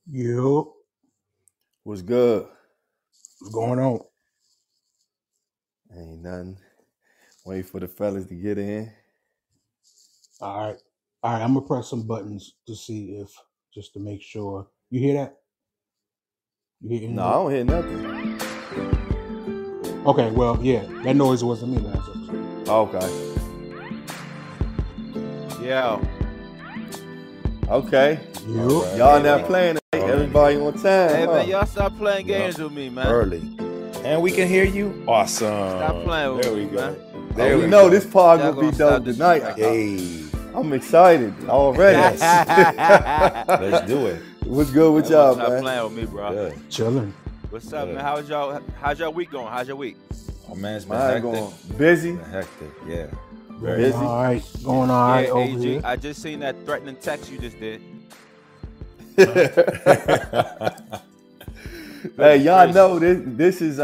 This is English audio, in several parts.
Yo, What's good? what's going on? Ain't nothing. Wait for the fellas to get in. All right, all right. I'm gonna press some buttons to see if, just to make sure. You hear that? You hear any No, of I that? don't hear nothing. Okay, well, yeah, that noise wasn't me last episode. Okay. Yeah. Okay. Yo, Y'all Hey, not man. playing tonight. Early. Everybody on time, Hey, huh? man, y'all stop playing Yup. games with me, man. Early. And we can hear you. Awesome. Stop playing with there me, we go. man. There we we know go. this pod Y'all gonna be gonna dope stop tonight. Hey, I'm excited already. Yes. let's do it. What's good with Y'all y'all, stop man? playing with me, bro. Good. chilling. What's up, Good. man? How's y'all week going? How's your week? Oh man, it's been Mine hectic. going busy. Been hectic. Yeah. Going Busy. all right. Going all right Yeah, over AG, here. I just seen that threatening text you just did. Hey, y'all Crazy. know this is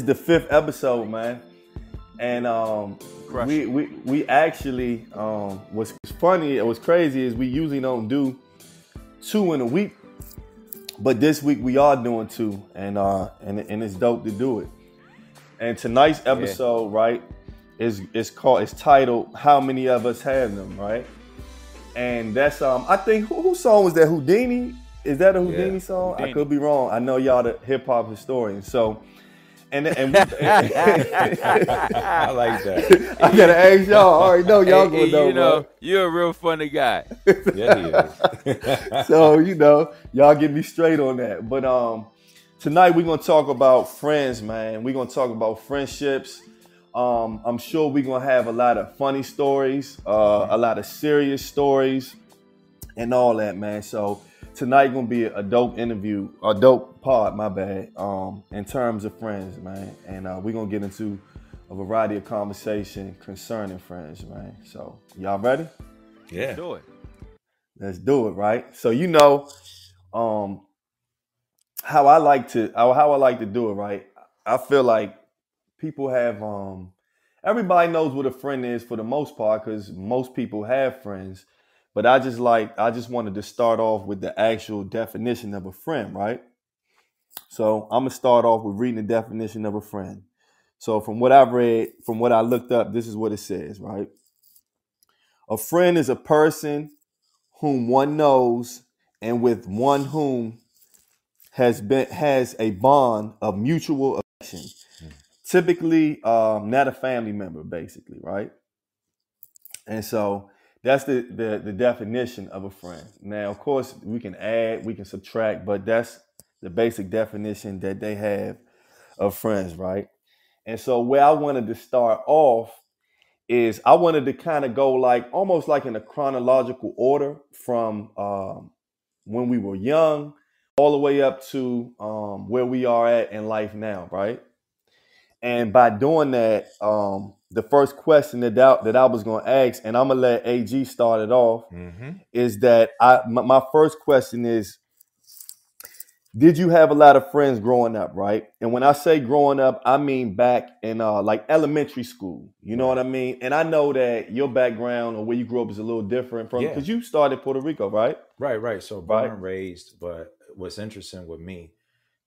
the fifth episode, man. And Crush we, it. we actually what's funny, it was crazy is we usually don't do 2 in a week, but this week we are doing 2, and it's dope to do it. And tonight's episode, right, is titled "How Many of Us Have Them," right? And that's I think whose song was that? Houdini? Is that a Houdini song? Houdini. I could be wrong. I know y'all the hip hop historian, so. And we, I like that. I gotta ask y'all. I already know y'all Hey, gonna know, you know, man. you're a real funny guy. Yeah, he is. So y'all get me straight on that. But tonight we're gonna talk about friends, man. We're gonna talk about friendships. I'm sure we're gonna have a lot of funny stories, a lot of serious stories, and all that, man. So tonight gonna be a dope interview, a dope pod, my bad, in terms of friends, man. And we're gonna get into a variety of conversation concerning friends, man. So y'all ready? Yeah. Do it. Let's do it, right? So um, how I like to do it, right? I feel like people have everybody knows what a friend is for the most part because most people have friends. But I just wanted to start off with the actual definition of a friend, right? So I'm gonna start off with reading the definition of a friend. So from what I've read, from what I looked up, this is what it says, right? A friend is a person whom one knows and with one whom has a bond of mutual affection. Typically, not a family member, basically, right? And so that's the definition of a friend. Now, of course, we can add, we can subtract, but that's the basic definition that they have of friends, right? And so where I wanted to start off is I wanted to kind of go like almost like in a chronological order from when we were young all the way up to where we are at in life now, right? And by doing that, the first question that I was going to ask, and I'm gonna let AG start it off, is that my first question is, did you have a lot of friends growing up, right? And when I say growing up, I mean back in like elementary school. You know Right. what I mean? And I know that your background or where you grew up is a little different from Yeah. because you started Puerto Rico, right? Right. So born Right. and raised, but what's interesting with me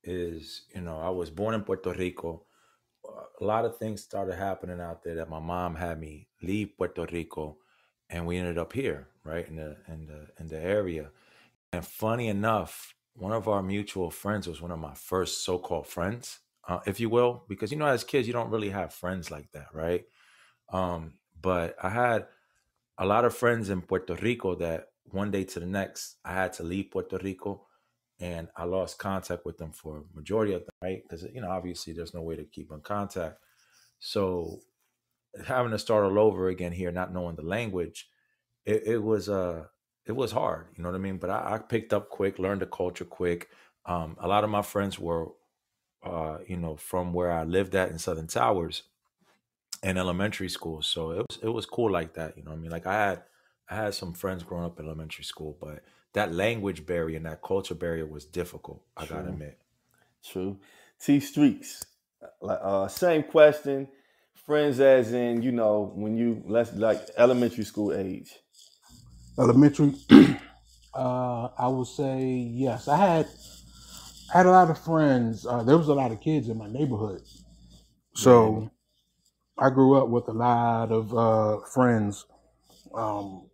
is, I was born in Puerto Rico. A lot of things started happening out there that my mom had me leave Puerto Rico, and we ended up here, right in the area. And funny enough, one of our mutual friends was one of my first so-called friends, if you will, because as kids, you don't really have friends like that, right? But I had a lot of friends in Puerto Rico that one day to the next, I had to leave Puerto Rico, and I lost contact with them for a majority of them, right? Because obviously, there's no way to keep in contact. So having to start all over again here, not knowing the language, it was hard. You know what I mean? But I picked up quick, learned the culture quick. A lot of my friends were, from where I lived at in Southern Towers in elementary school. So it was cool like that. You know what I mean? Like I had some friends growing up in elementary school, but that language barrier and that culture barrier was difficult. I gotta True. admit. True. T Streets. Like same question. Friends as in, when you let's like elementary school age. Elementary. I would say yes. I had a lot of friends. There was a lot of kids in my neighborhood, so I grew up with a lot of friends. Um,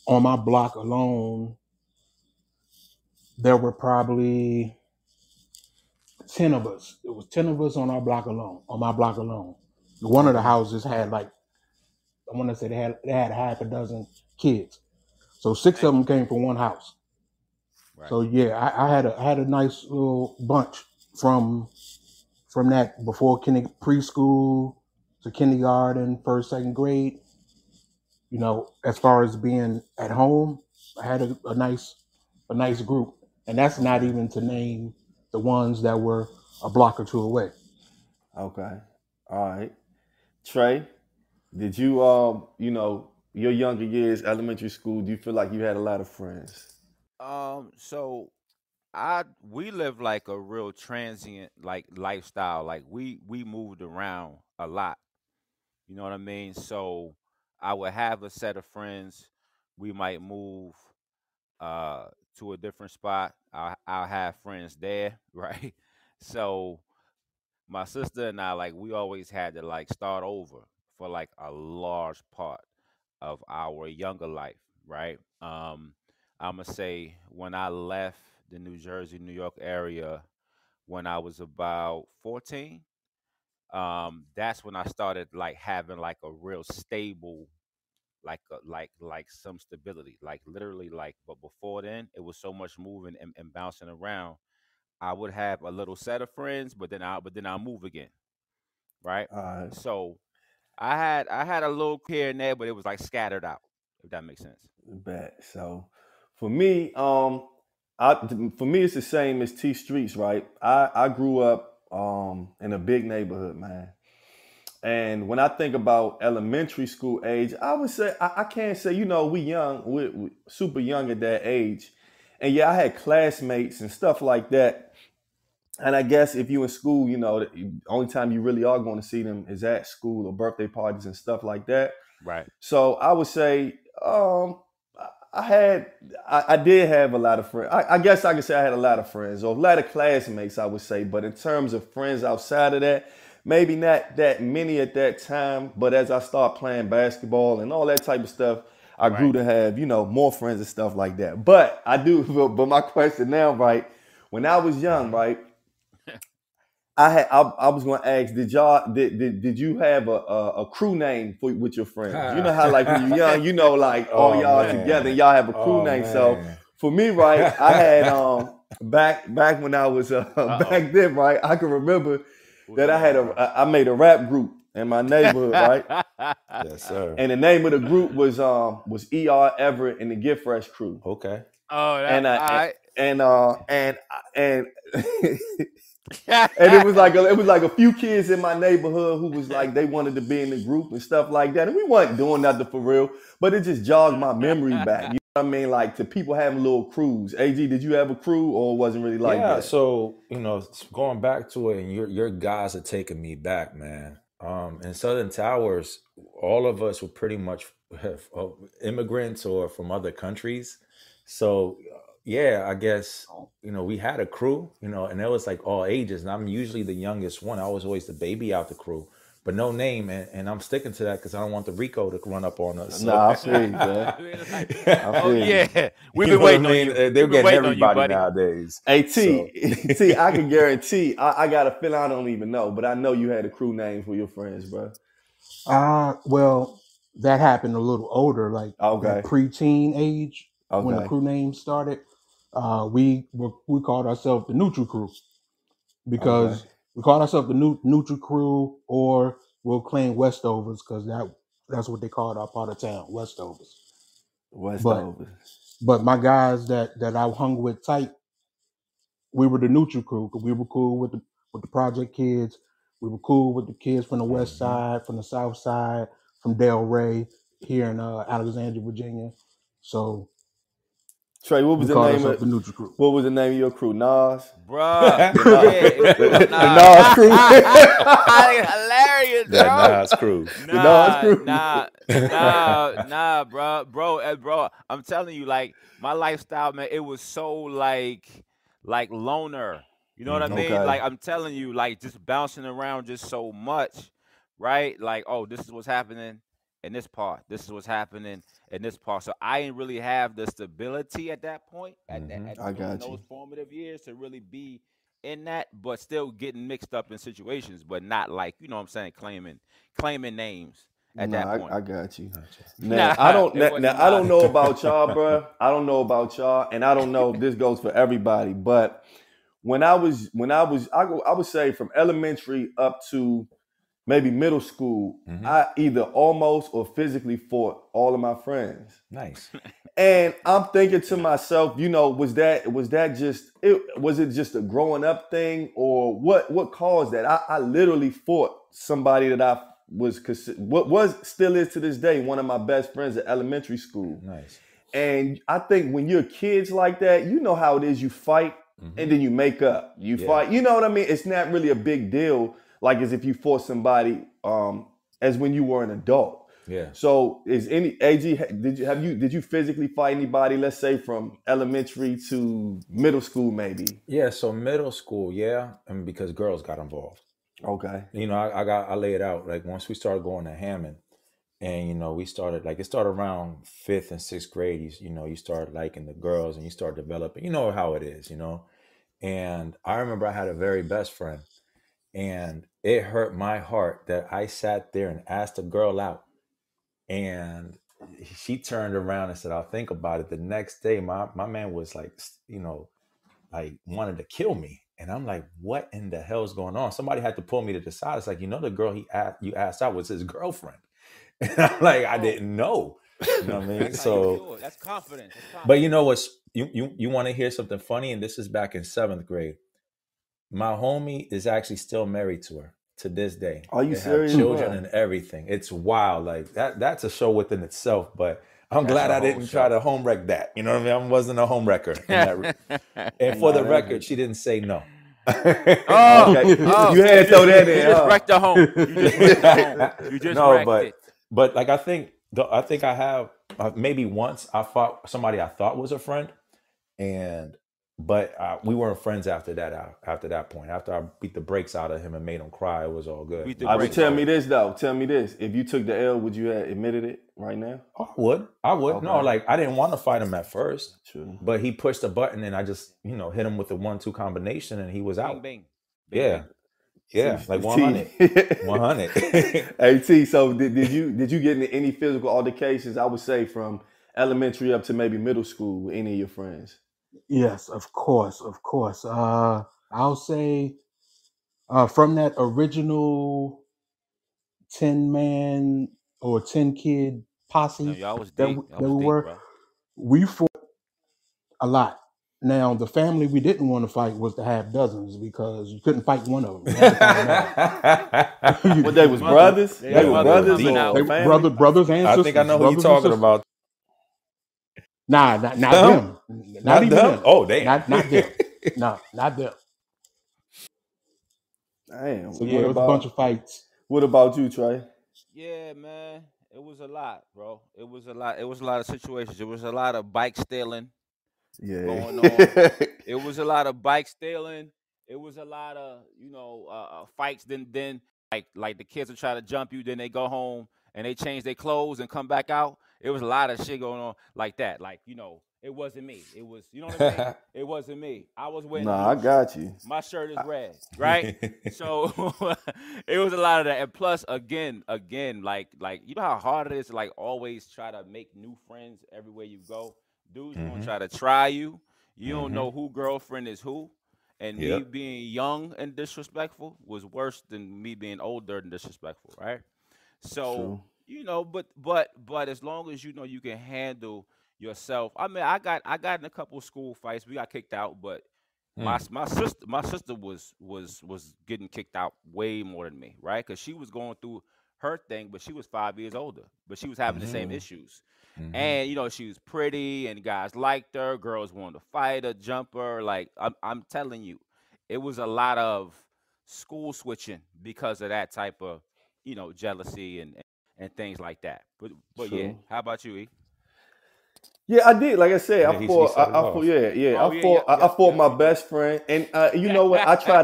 on my block alone, there were probably 10 of us. It was 10 of us on our block alone. On my block alone, one of the houses had like I want to say they had half a dozen kids. So 6 of them came from one house. Right. So yeah, I had a nice little bunch from that before preschool to kindergarten, first, second grade. You know, as far as being at home, I had a nice group, and that's not even to name the ones that were a block or two away. Okay. All right. Trey, did you you know, your younger years, elementary school, do you feel like you had a lot of friends? So we live like a real transient like lifestyle. Like we moved around a lot. You know what I mean? So I would have a set of friends. We might move uh to a different spot. I'll have friends there, right? So my sister and I, like, we always had to like start over for like a large part of our younger life, right? I'm gonna say when I left the New Jersey, New York area when I was about 14, that's when I started like having like a real stable, like some stability, like literally like. But before then, it was so much moving and bouncing around. I would have a little set of friends, but then I'll move again, right? All right. So I had a little here and there, but it was like scattered out, if that makes sense. Bet. So for me, for me it's the same as T Streets, right? I grew up in a big neighborhood, man. And when I think about elementary school age, I would say I can't say, you know, we super young at that age. And yeah, I had classmates and stuff like that. And I guess if you in school, you know, the only time you really are going to see them is at school or birthday parties and stuff like that. Right. So I would say I did have a lot of friends. I guess I could say I had a lot of friends or a lot of classmates, I would say. But in terms of friends outside of that, maybe not that many at that time. But as I start playing basketball and all that type of stuff, I grew to have, you know, more friends and stuff like that. But but my question now, right, when I was young, right, I was going to ask, did you have a crew name with your friends? You know how like when you're young, you know, like all y'all together, y'all have a crew name. So for me, right, I had back when I was back then, right, I can remember that I made a rap group in my neighborhood, right? Yes, sir. And the name of the group was E.R. Everett and the Get Fresh Crew. Okay. Oh, And all right. and it was like a few kids in my neighborhood who was like they wanted to be in the group and stuff like that, and we wasn't doing nothing for real, but it just jogged my memory back. You know what I mean? Like to people having little crews. AG, did you have a crew or wasn't really like that? So you know, going back to it, and your guys are taking me back, man. In Southern Towers, all of us were pretty much immigrants or from other countries. So yeah, I guess, you know, we had a crew, you know, and it was like all ages. And I'm usually the youngest one. I was always the baby out the crew, but no name. And I'm sticking to that because I don't want the Rico to run up on us. So. Nah, I feel you, man. Yeah. We've been waiting on you. They're getting everybody nowadays. Hey, T, I can guarantee, I got a feeling I don't even know, but I know you had a crew name for your friends, bro. Well, that happened a little older, like that preteen age when the crew name started. We called ourselves the Neutral Crew because we called ourselves the Neutral Crew, or we'll claim Westovers because that's what they called our part of town, Westovers. But my guys that I hung with tight, we were the Neutral Crew because we were cool with the Project kids. We were cool with the kids from the West Side, from the South Side, from Delray here in Alexandria, Virginia. So. Trey, what was the name of the Neutral Crew? What was the name of your crew? Nas? Bruh. The Nas crew. Hilarious. crying, That bro. Nas crew. The Nas crew. Nah, bro. I'm telling you, like my lifestyle, man. It was so like loner. You know what I Mhm. mean? Okay. Like I'm telling you, like just bouncing around just so much, right? Like, oh, this is what's happening in this part. This is what's happening in this part. So I didn't really have the stability at that point, Mhm. at I during got you. those formative years to really be in that, but still getting mixed up in situations, but not like, you know what I'm saying, claiming names at that Nah, point. I got you. Gotcha. Now Nah, it now wasn't I don't mine. know about y'all, bruh. I don't know about y'all, and I don't know if this goes for everybody. But I would say from elementary up to maybe middle school, Mhm. I either almost or physically fought all of my friends. Nice. And I'm thinking to myself, you know, was it just a growing up thing, or what caused that? I literally fought somebody that I was still is to this day one of my best friends at elementary school. Nice. And I think when you're kids like that, you know how it is. You fight and Mhm. then you make up. You Yeah. fight. You know what I mean? It's not really a big deal, like as if you fought somebody as when you were an adult. Yeah. So is any AG? Did you physically fight anybody? Let's say from elementary to middle school, maybe. Yeah. So middle school, yeah, and because girls got involved. Okay. You know, I lay it out. Like once we started going to Hammond, and you know, we started like it started around 5th and 6th grade. You start liking the girls, and you start developing. You know how it is, you know. And I remember I had a very best friend, and it hurt my heart that I sat there and asked a girl out, and she turned around and said, "I'll think about it." The next day, my man was like, you know, like wanted to kill me. And I'm like, what in the hell is going on? Somebody had to pull me to the side. It's like, you know, the girl you asked out was his girlfriend. And I'm like, I Oh, didn't know. You know what I mean? that's how you So, do it. That's confidence. That's but you know confidence. what's you want to hear something funny? And this is back in 7th grade. My homie is actually still married to her to this day. Are you They have serious, children bro? and everything. It's wild. Like that's a show within itself. But I'm That's glad a I whole didn't try show. to home wreck that. You know what I mean? I wasn't a home wrecker in that. And for Nah, the that's record, she didn't say no. Oh, okay. oh, You had to throw that you in, just huh? wrecked the home. You just wrecked the home. You just No, wrecked it. but like I think I have maybe once I fought somebody I thought was a friend, and but we weren't friends after that. After that point, after I beat the brakes out of him and made him cry, it was all good. Beat the I would brakes tell off. me this though. Tell me this. If you took the L, would you have admitted it right now? I would. No, Okay. like I didn't want to fight him at first, True. but he pushed a button and I just hit him with the 1-2 combination and he was Bing, out. bing, bing, Yeah, bing. yeah, like T. 100, 100. Hey T. So did you get into any physical altercations? I would say from elementary up to maybe middle school with any of your friends. Yes, of course, of course. I'll say from that original 10-man or 10-kid No, posse y'all was that deep. Y'all we was deep, were, bro. we fought a lot. Now, the family we didn't want to fight was the half dozens because you couldn't fight one of them. You had to fight them all. What they was Mother- brothers? they They mother were was brothers coming or out. They They- family? brothers and I sisters. think I know who you're brothers and talking sisters. about. Nah, not Them? them. Not even them. Oh, damn. Not them. No, not them. Damn. So yeah, it was a bunch of fights. What about you, Trey? Yeah, man. It was a lot, bro. It was a lot. It was a lot of situations. It was a lot of bike stealing Yeah. going on. It was a lot of bike stealing. It was a lot of fights. Then like the kids will try to jump you. Then they go home and they change their clothes and come back out. It was a lot of shit going on like that. Like it wasn't me. It was what I mean. It wasn't me. I was wearing Nah, I blue got shirt. you. My shirt is red, right? So it was a lot of that. And plus, again, like you know how hard it is to like always try to make new friends everywhere you go. Dudes gonna try to try you. You don't know who girlfriend is who. And me Yep. being young and disrespectful was worse than me being older and disrespectful, right? So True. but as long as you know you can handle yourself. I mean, I got in a couple school fights. We got kicked out, but my sister was getting kicked out way more than me, right? Because she was going through her thing, but she was 5 years older, but she was having the same issues. And she was pretty, and guys liked her. Girls wanted to fight her, jump her. Like I'm telling you, it was a lot of school switching because of that type of jealousy and things like that. But yeah, True. how about you, E? Yeah, I did. Like I said, Yeah, he set it I fought. off. Yeah. Oh I yeah, fought. yep, I yep, fought yep, my he did. best friend, and you know what? I try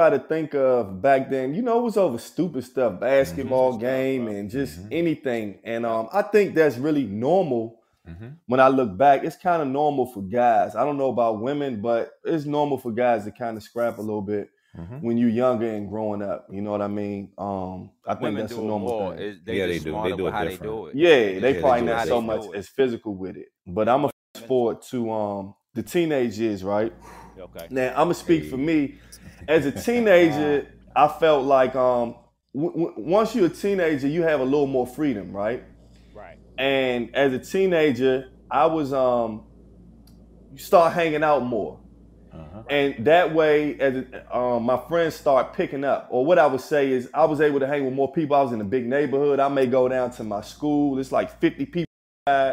to think of back then. You know, it was over stupid stuff, Mm-hmm. Stupid basketball stuff, game, bro. and just Mm-hmm. anything. And Yep. I think that's really normal. Mm-hmm. When I look back, it's kind of normal for guys. I don't know about women, but it's normal for guys to kind of scrap a little bit Mm-hmm. when you're younger and growing up. You know what I mean? I think Women that's a do it normal more. thing. They Yeah, they just do. They smarter do with it how they different. do it. They Yeah, just they Yeah, they probably smarter do with it not how so they much different. do it. as physical with it. But It's I'm a much fast mental. forward to the teenage years, right? Okay. Now I'm gonna speak for Hey. me. As a teenager, I felt like once you're a teenager, you have a little more freedom, right? Right. And as a teenager, I was you start hanging out more. Uh-huh. Right. And that way, my friends start picking up. Or what I would say is, I was able to hang with more people. I was in a big neighborhood. I may go down to my school. It's like 50 people.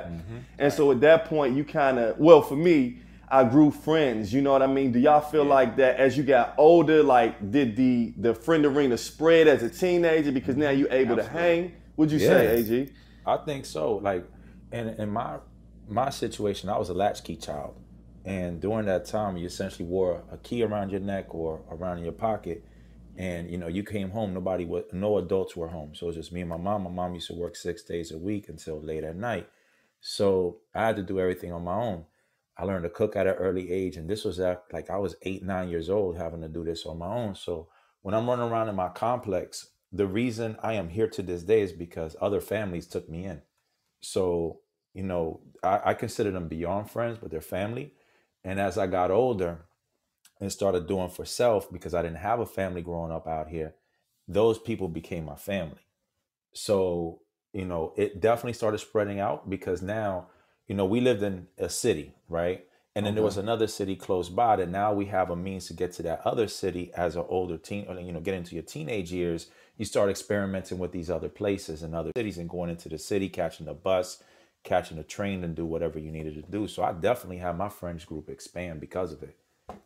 Mm-hmm. And Right. so at that point, you kind of, well, for me, I grew friends. You know what I mean? Do y'all feel Yeah. like that as you got older? Like, did the friend arena spread as a teenager because now Mm-hmm. you're able to Absolutely. hang? Would you say, Yeah, AG? I think so. Like, in my situation, I was a latchkey child, and during that time, you essentially wore a key around your neck or around your pocket, and you came home. No adults were home, so it was just me and my mom. My mom used to work 6 days a week until late at night, so I had to do everything on my own. I learned to cook at an early age, and this was at like I was 8, 9 years old, having to do this on my own. So when I'm running around in my complex, the reason I am here to this day is because other families took me in. So, I consider them beyond friends, but they're family. And as I got older and started doing for self, because I didn't have a family growing up out here, those people became my family. So, it definitely started spreading out because now, we lived in a city, right? And then there Okay. was another city close by that now we have a means to get to that other city as an older teen, or, get into your teenage years. You start experimenting with these other places and other cities and going into the city, catching the bus, catching the train, and do whatever you needed to do. So I definitely have my friends group expand because of it.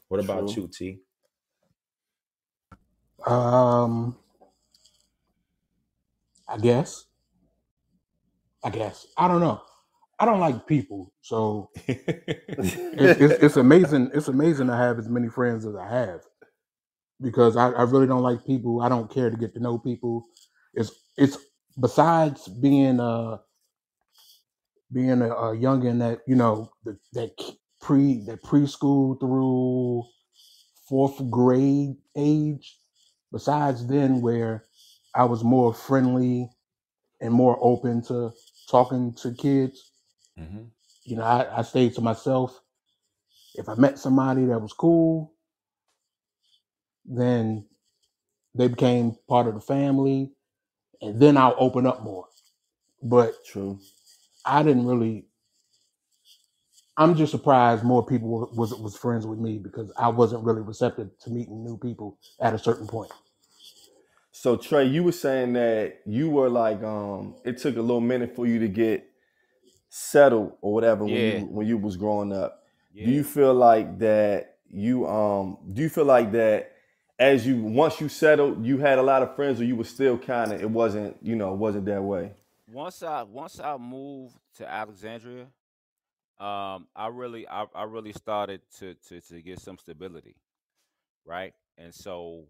What about True. you, T? Um, I guess. I guess. I don't know. I don't like people, so it's amazing. It's amazing to have as many friends as I have because I really don't like people. I don't care to get to know people. It's besides being a youngin that that preschool through fourth grade age. Besides then, where I was more friendly and more open to talking to kids. Hmm. I stayed to myself. If I met somebody that was cool, then they became part of the family, and then I'll open up more. But True. I didn't really. I'm just surprised more people was friends with me because I wasn't really receptive to meeting new people at a certain point. So Trey, you were saying that you were like, it took a little minute for you to get settled or whatever Yeah. when you was growing up. Do Yeah. you feel like that do you feel like that as you once you settled, you had a lot of friends, or you were still kind of, it wasn't, it wasn't that way? Once I moved to Alexandria, I really started to get some stability, right? And so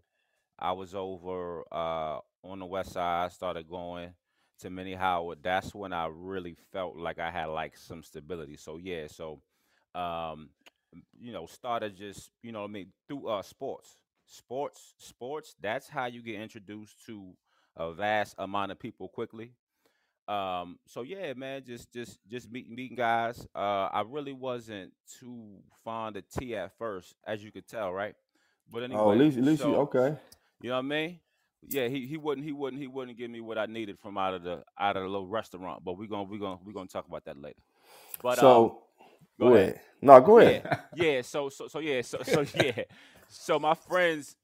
I was over on the west side, started going to Minnie Howard. That's when I really felt like I had like some stability. So yeah, so um, started just what I mean through sports. That's how you get introduced to a vast amount of people quickly. So yeah, man, just meeting guys. I really wasn't too fond of T at first, as you could tell, right? But Oh, anyway, at least you so okay. you know what I mean? Yeah, he wouldn't give me what I needed from out of the little restaurant. But we're gonna talk about that later. But So go go ahead. ahead. No, go Yeah, ahead. yeah. So yeah, so yeah. So my friends,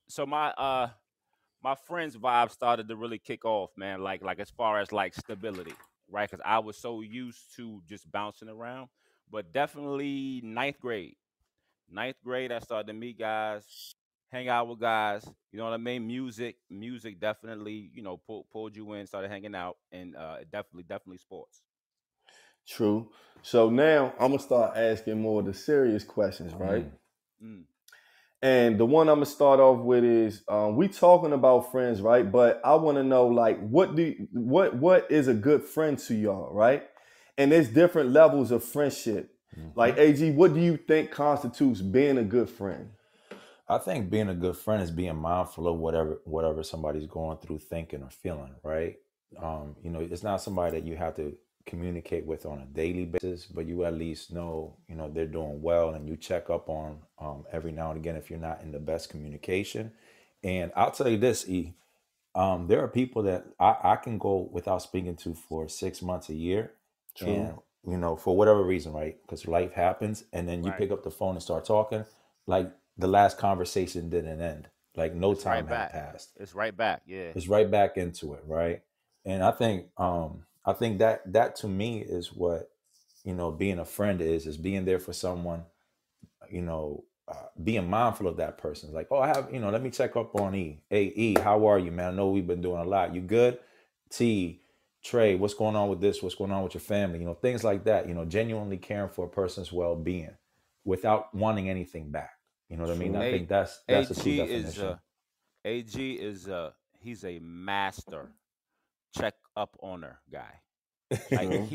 my friends' vibe started to really kick off, man. Like as far as like stability, right? Because I was so used to just bouncing around. But definitely ninth grade. Ninth grade, I started to meet guys, hang out with guys. You know what I mean? Music definitely, pulled you in, started hanging out, and definitely sports. True. So now I'm gonna start asking more of the serious questions, right? Mm. And the one I'm gonna start off with is we talking about friends, right? But I want to know like what is a good friend to y'all, right? And there's different levels of friendship. Like AG, what do you think constitutes being a good friend? I think being a good friend is being mindful of whatever somebody's going through, thinking or feeling, right? It's not somebody that you have to communicate with on a daily basis, but you at least know, they're doing well, and you check up on every now and again if you're not in the best communication. And I'll tell you this, there are people that I can go without speaking to for 6 months, a year. True. And, for whatever reason, right? Because life happens, and then you Right. pick up the phone and start talking. Like the last conversation didn't end. Like no It's time right had back. passed. It's right back. Yeah. It's right back into it, right? And I think that to me is what being a friend is being there for someone, being mindful of that person. Like, oh, I have, let me check up on E. Hey, E, how are you, man? I know we've been doing a lot. You good? T, Trey, what's going on with this? What's going on with your family? Things like that. Genuinely caring for a person's well-being without wanting anything back. You know what I mean? I think that's a true AG definition. is he's a master check up on her guy. Like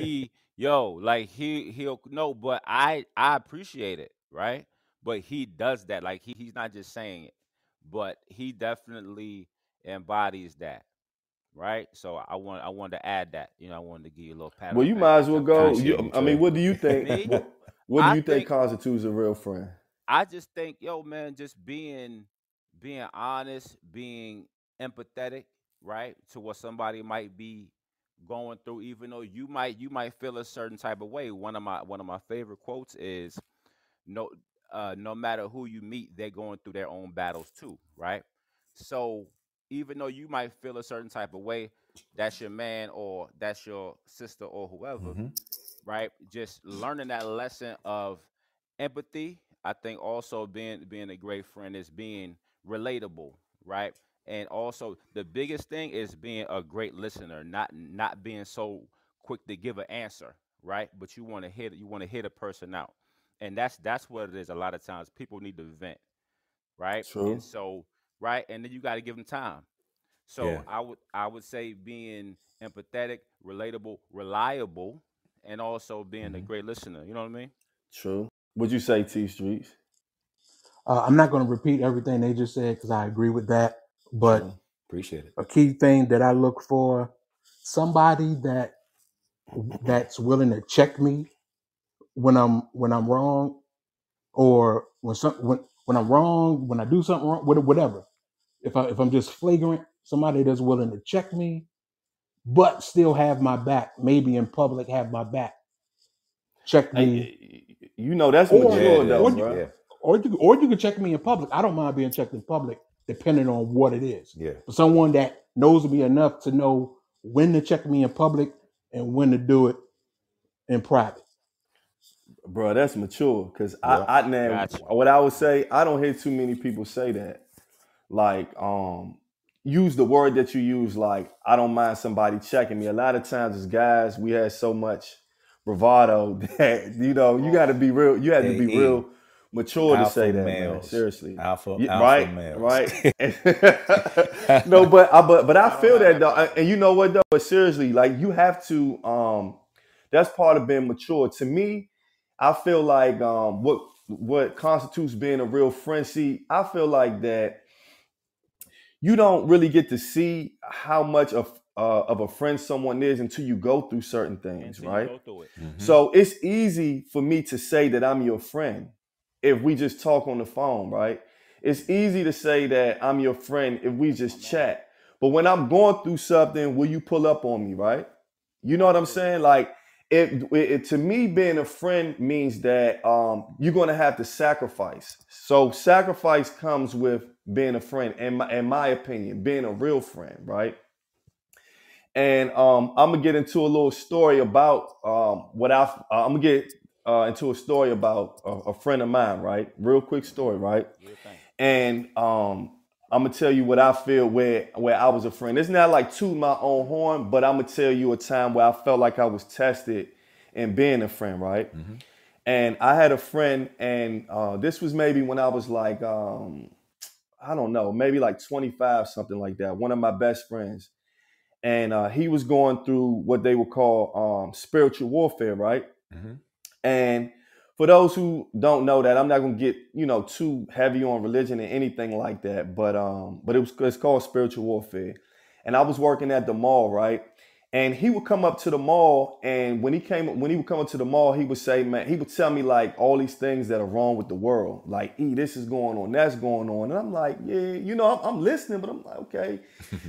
he'll no, but I appreciate it, right? But he does that. Like he's not just saying it, but he definitely embodies that, right? So I wanted to add that. I wanted to give you a little pat on Well, the you back might for as well jumping in. go. Appreciate you, I mean, Trey. what do you think? Me? What do I you think think constitutes a real friend? I just think, yo, man, just being honest, being empathetic, right, to what somebody might be going through, even though you might feel a certain type of way. One of my favorite quotes is, no no matter who you meet, they're going through their own battles too, right? So even though you might feel a certain type of way, that's your man or that's your sister or whoever, Mhm. right? Just learning that lesson of empathy. I think also being a great friend is being relatable, right? And also the biggest thing is being a great listener, not being so quick to give an answer, right? But you want to hear the person out. And that's what it is. A lot of times people need to vent, right? And True. so, right, and then you got to give them time. So Yeah. I would say being empathetic, relatable, reliable, and also being a Mhm. great listener. You know what I mean? True. Would you say T Streets? I'm not going to repeat everything they just said because I agree with that. But True. Appreciate it. a key thing that I look for, somebody that's willing to check me when I'm wrong, or when I'm wrong, when I do something wrong, whatever. If I'm just flagrant, somebody that's willing to check me, but still have my back, maybe in public have my back, check me, That's or Yeah, mature it though, or is. you bro. Yeah. or you can check me in public. I don't mind being checked in public, depending on what it is. Yeah. For someone that knows me enough to know when to check me in public and when to do it in private. Bro, that's mature. Cause Yeah. I now Gotcha. what I would say, I don't hear too many people say that. Like, use the word that you use, like, I don't mind somebody checking me. A lot of times as guys, we had so much bravado that, you gotta be real, you had to be AE. real mature to Alpha say that, man. males. Seriously. Alpha Right, males. right. No, but I I don't feel have that that though. problem. And you know what though? But seriously, like you have to that's part of being mature. To me, I feel like what constitutes being a real friend. See, I feel like that you don't really get to see how much of a friend someone is until you go through certain things, Until you right? go through it. Mhm. So it's easy for me to say that I'm your friend if we just talk on the phone, right? It's easy to say that I'm your friend if we just chat. But when I'm going through something, will you pull up on me, right? You know what I'm Absolutely. saying? Like, to me, being a friend means that you're going to have to sacrifice. So sacrifice comes with being a friend, in my opinion, being a real friend, right? And I'm gonna get into a little story about I'm gonna get into a story about a friend of mine, right? Real quick story, right? Real thing. And I'm gonna tell you what I feel where I was a friend. It's not like to my own horn, but I'm gonna tell you a time where I felt like I was tested in being a friend, right? Mm-hmm. And I had a friend, and this was maybe when I was like, I don't know, maybe like 25, something like that. One of my best friends, and he was going through what they would call spiritual warfare, right? Mm-hmm. And for those who don't know that, I'm not gonna get too heavy on religion and anything like that, but it's called spiritual warfare. And I was working at the mall, right? And he would come up to the mall, and when he would come up to the mall, he would say, man, he would tell me like all these things that are wrong with the world, like, this is going on, that's going on, and I'm like, yeah, I'm listening, but I'm like, okay.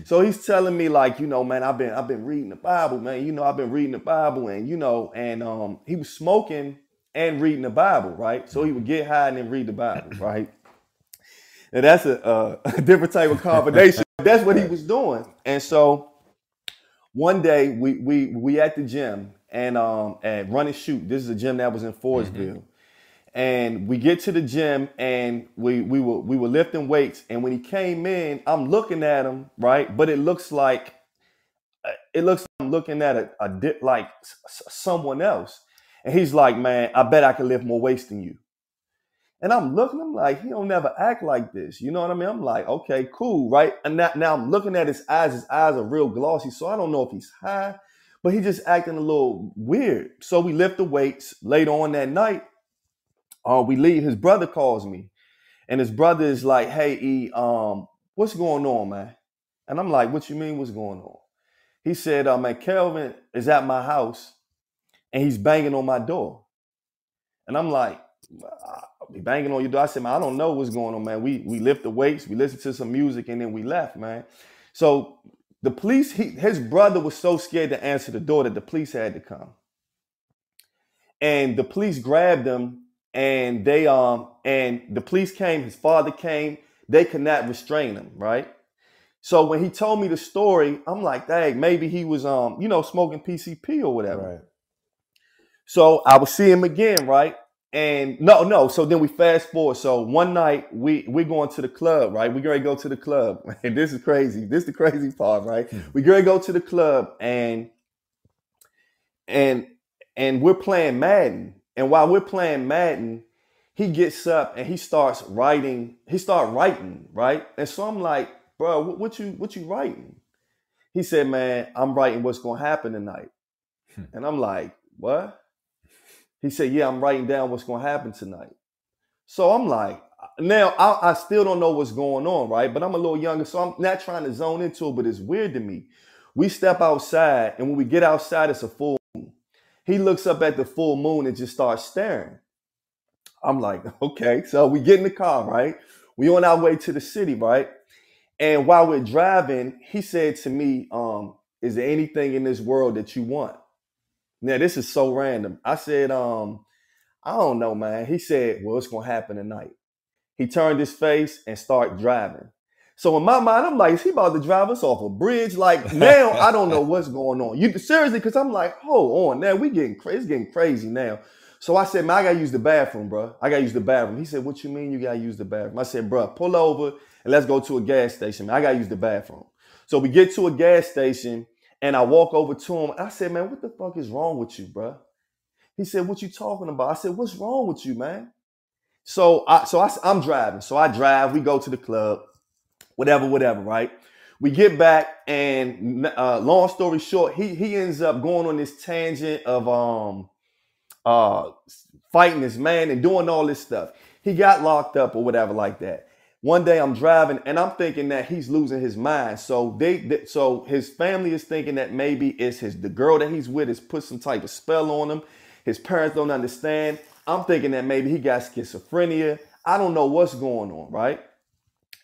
So he's telling me like, man, I've been reading the Bible, man, I've been reading the Bible, and he was smoking and reading the Bible, right? So he would get high and then read the Bible, right? And that's a different type of combination. That's what he was doing, and so. One day we at the gym and at Run and Shoot. This is a gym that was in Forestville. And we get to the gym and we were lifting weights. And when he came in, I'm looking at him, right? But it looks like I'm looking at someone else. And he's like, man, I bet I can lift more weights than you. And I'm looking, I'm like, he don't never act like this. You know what I mean? I'm like, okay, cool, right? And now I'm looking at his eyes. His eyes are real glossy, so I don't know if he's high, but he just acting a little weird. So we lift the weights. Later on that night, we leave. His brother calls me, and his brother is like, hey, E, what's going on, man? And I'm like, what you mean, what's going on? He said, man, Kelvin is at my house, and he's banging on my door. And I'm like, be banging on your door. I said, man, I don't know what's going on, man. We lift the weights, we listened to some music, and then we left, man. So the police, his brother was so scared to answer the door that the police had to come. And the police grabbed him, and the police came, his father came, they could not restrain him, right? So when he told me the story, I'm like, dang, maybe he was smoking PCP or whatever. Right. So I would see him again, right? And no. So then we fast forward. So one night we're going to the club, right? We're going to go to the club. And this is crazy. This is the crazy part, right? We're going to go to the club and we're playing Madden. And while we're playing Madden, he gets up and he starts writing. He starts writing, right? And so I'm like, bro, what you writing? He said, man, I'm writing what's going to happen tonight. And I'm like, what? He said, yeah, I'm writing down what's going to happen tonight. So I'm like, now I still don't know what's going on, right? But I'm a little younger, so I'm not trying to zone into it, but it's weird to me. We step outside, and when we get outside, it's a full moon. He looks up at the full moon and just starts staring. I'm like, okay. So we get in the car, right? We on our way to the city, right? And while we're driving, he said to me, is there anything in this world that you want? Now, this is so random. I said, I don't know, man. He said, well, it's going to happen tonight. He turned his face and started driving. So in my mind, I'm like, is he about to drive us off a bridge? Like, now I don't know what's going on. Seriously, because I'm like, hold on. Now it's getting crazy now. So I said, man, I got to use the bathroom, bro. I got to use the bathroom. He said, what you mean you got to use the bathroom? I said, bro, pull over and let's go to a gas station, man. I got to use the bathroom. So we get to a gas station. And I walk over to him. I said, man, what the fuck is wrong with you, bro? He said, what you talking about? I said, what's wrong with you, man? So I'm driving. So I drive. We go to the club, whatever, right? We get back, and long story short, he ends up going on this tangent of fighting this man and doing all this stuff. He got locked up or whatever like that. One day I'm driving and I'm thinking that he's losing his mind. So so his family is thinking that maybe it's the girl that he's with has put some type of spell on him. His parents don't understand. I'm thinking that maybe he got schizophrenia. I don't know what's going on, right?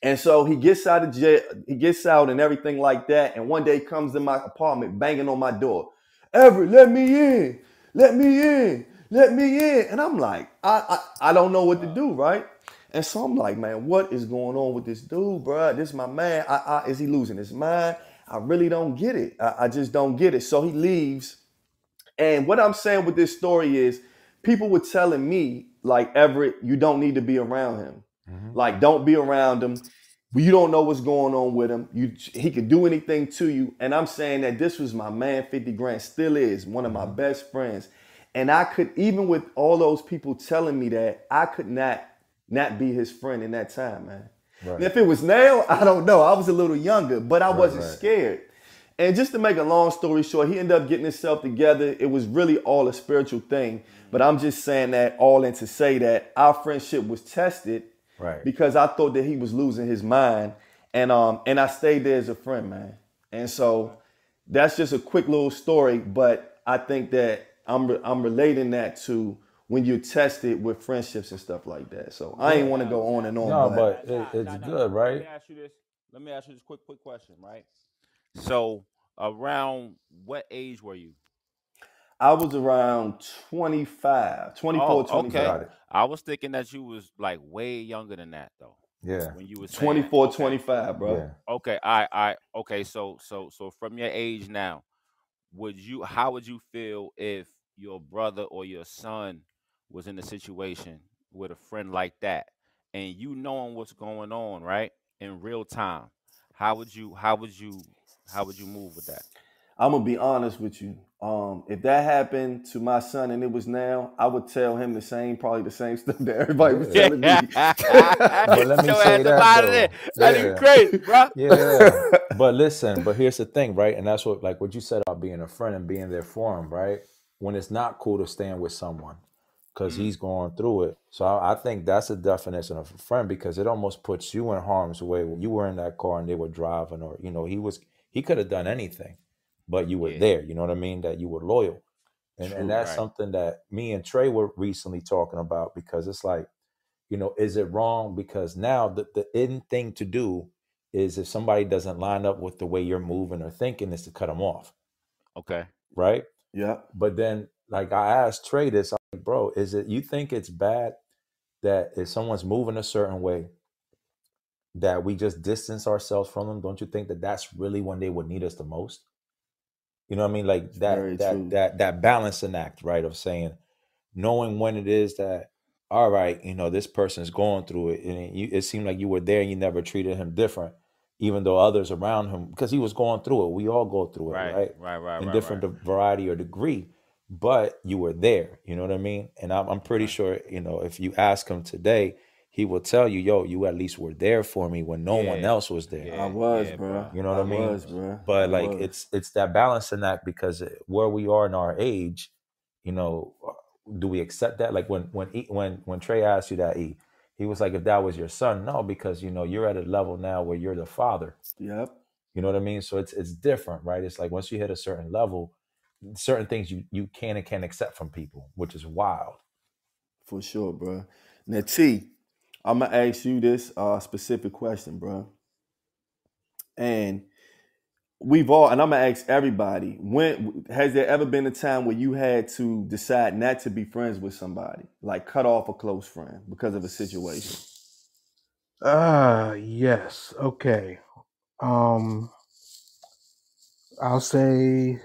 And so he gets out of jail, he gets out and everything like that. And one day he comes to my apartment banging on my door. Everett, let me in. Let me in. Let me in. And I'm like, I don't know what to do, right? And so I'm like, man, what is going on with this dude, bro? This is my man. Is he losing his mind? I really don't get it. I just don't get it. So he leaves. And what I'm saying with this story is people were telling me, like, Everett, you don't need to be around him. Like, don't be around him. You don't know what's going on with him. He could do anything to you. And I'm saying that this was my man, 50 Grand, still is one of my best friends. And I could, even with all those people telling me that, I could not be his friend in that time, man. Right. And if it was now, I don't know. I was a little younger, but I wasn't scared. And just to make a long story short, he ended up getting himself together. It was really all a spiritual thing. But I'm just saying that all in to say that our friendship was tested. Right. Because I thought that he was losing his mind, and I stayed there as a friend, man. And so that's just a quick little story, but I think that I'm relating that to when you're tested with friendships and stuff like that. So I ain't want to go on and on. No, but it's good, right? Let me ask you this quick question, right? So around what age were you? I was around 24, 25. Okay. I was thinking that you was like way younger than that, though. Yeah. When you was 24, 25, bro. Yeah. Okay. Okay. So from your age now, how would you feel if your brother or your son was in a situation with a friend like that, and you knowing what's going on, right, in real time? How would you move with that? I'm gonna be honest with you. If that happened to my son and it was now, I would tell him probably the same stuff that everybody was telling me. But let me say that, That's even crazy, bro. Yeah. But here's the thing, right? And that's what you said about being a friend and being there for him, right? When it's not cool to stand with someone because he's going through it. So I think that's the definition of a friend, because it almost puts you in harm's way when you were in that car and they were driving, or he could have done anything. But you were there, you know what I mean? That you were loyal. And that's something that me and Trey were recently talking about, because it's like, is it wrong? Because now the in thing to do is, if somebody doesn't line up with the way you're moving or thinking, is to cut them off. Okay. Right? Yeah. But then, like, I asked Trey this, I'm like, bro, you think it's bad that if someone's moving a certain way, that we just distance ourselves from them? Don't you think that that's really when they would need us the most? You know what I mean? Like that balancing act, right? Of saying, knowing when it is that, all right, this person's going through it, and it seemed like you were there and you never treated him different, even though others around him, because he was going through it. We all go through it, right? In different variety or degree, but you were there. You know what I mean? And I'm pretty sure, if you ask him today, he will tell you, yo, you at least were there for me when no one else was there. I was, bro. You know what I mean? Bro. But it's that balancing act, because where we are in our age, do we accept that? Like when Trey asked you that, he was like, if that was your son, no, because you're at a level now where you're the father. Yep. You know what I mean? So it's different, right? It's like once you hit a certain level, certain things you can and can't accept from people, which is wild. For sure, bro. Now, T, I'm gonna ask you this specific question, bro. And I'm gonna ask everybody: when has there ever been a time where you had to decide not to be friends with somebody, like cut off a close friend because of a situation? Yes. Okay. I'll say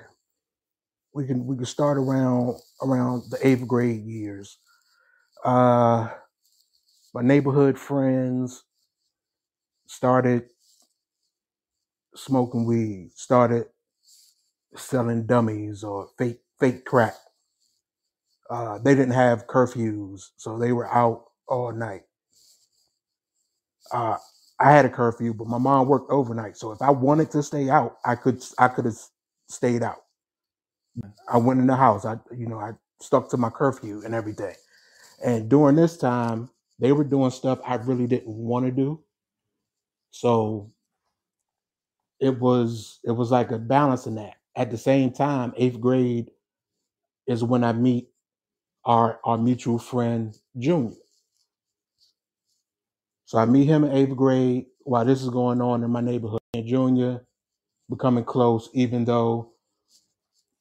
we can start around the 8th grade years. My neighborhood friends started smoking weed, started selling dummies or fake crack. They didn't have curfews, so they were out all night. I had a curfew, but my mom worked overnight, so if I wanted to stay out, I could have stayed out. I went in the house. I stuck to my curfew and everything. And during this time, they were doing stuff I really didn't want to do. So it was like a balancing act. At the same time, 8th grade is when I meet our mutual friend Junior. So I meet him in 8th grade while this is going on in my neighborhood. And Junior becoming close, even though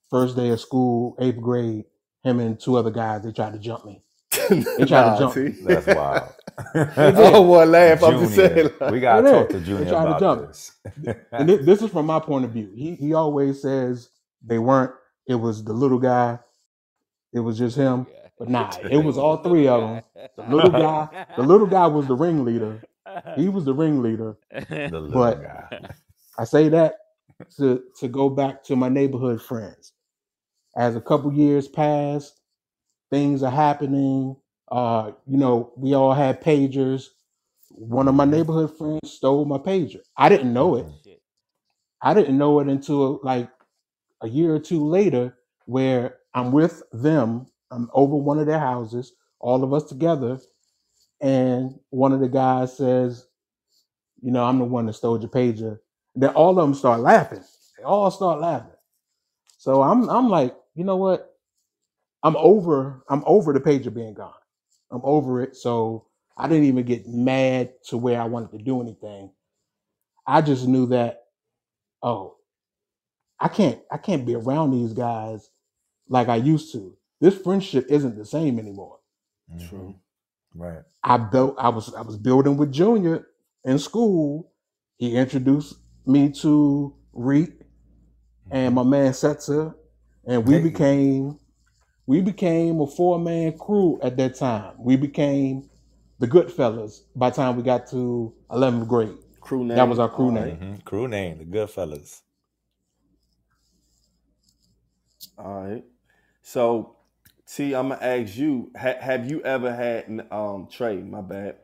first day of school, 8th grade, him and 2 other guys, they tried to jump me. They tried to jump me. That's wild. Oh, boy, laugh. I'm just saying. We got to talk to Junior about this. And this is from my point of view. He always says they weren't. It was the little guy. It was just him. But nah, it was all three of them. The little guy was the ringleader. He was the ringleader. The little But guy. I say that to go back to my neighborhood friends. As a couple years passed, things are happening. We all had pagers. One of my Mhm. neighborhood friends stole my pager. I didn't know it. Mhm. Shit. I didn't know it until like a year or two later, where I'm with them. I'm over one of their houses, all of us together, and one of the guys says, I'm the one that stole your pager. Then all of them start laughing. They all start laughing. So I'm like, you know what? I'm over the pager being gone. I'm over it. So I didn't even get mad to where I wanted to do anything. I just knew that, oh, I can't be around these guys like I used to. This friendship isn't the same anymore. Mhm. True. Right. I was building with Junior in school. He introduced me to Reek and my Mhm. man Setzer, and we Hey. became a 4-man crew at that time. We became the Goodfellas by the time we got to 11th grade. Crew That was name. our crew All name. right. Crew name, the Goodfellas. All right. So, T, I'm gonna ask you: have you ever had Trey? My bad.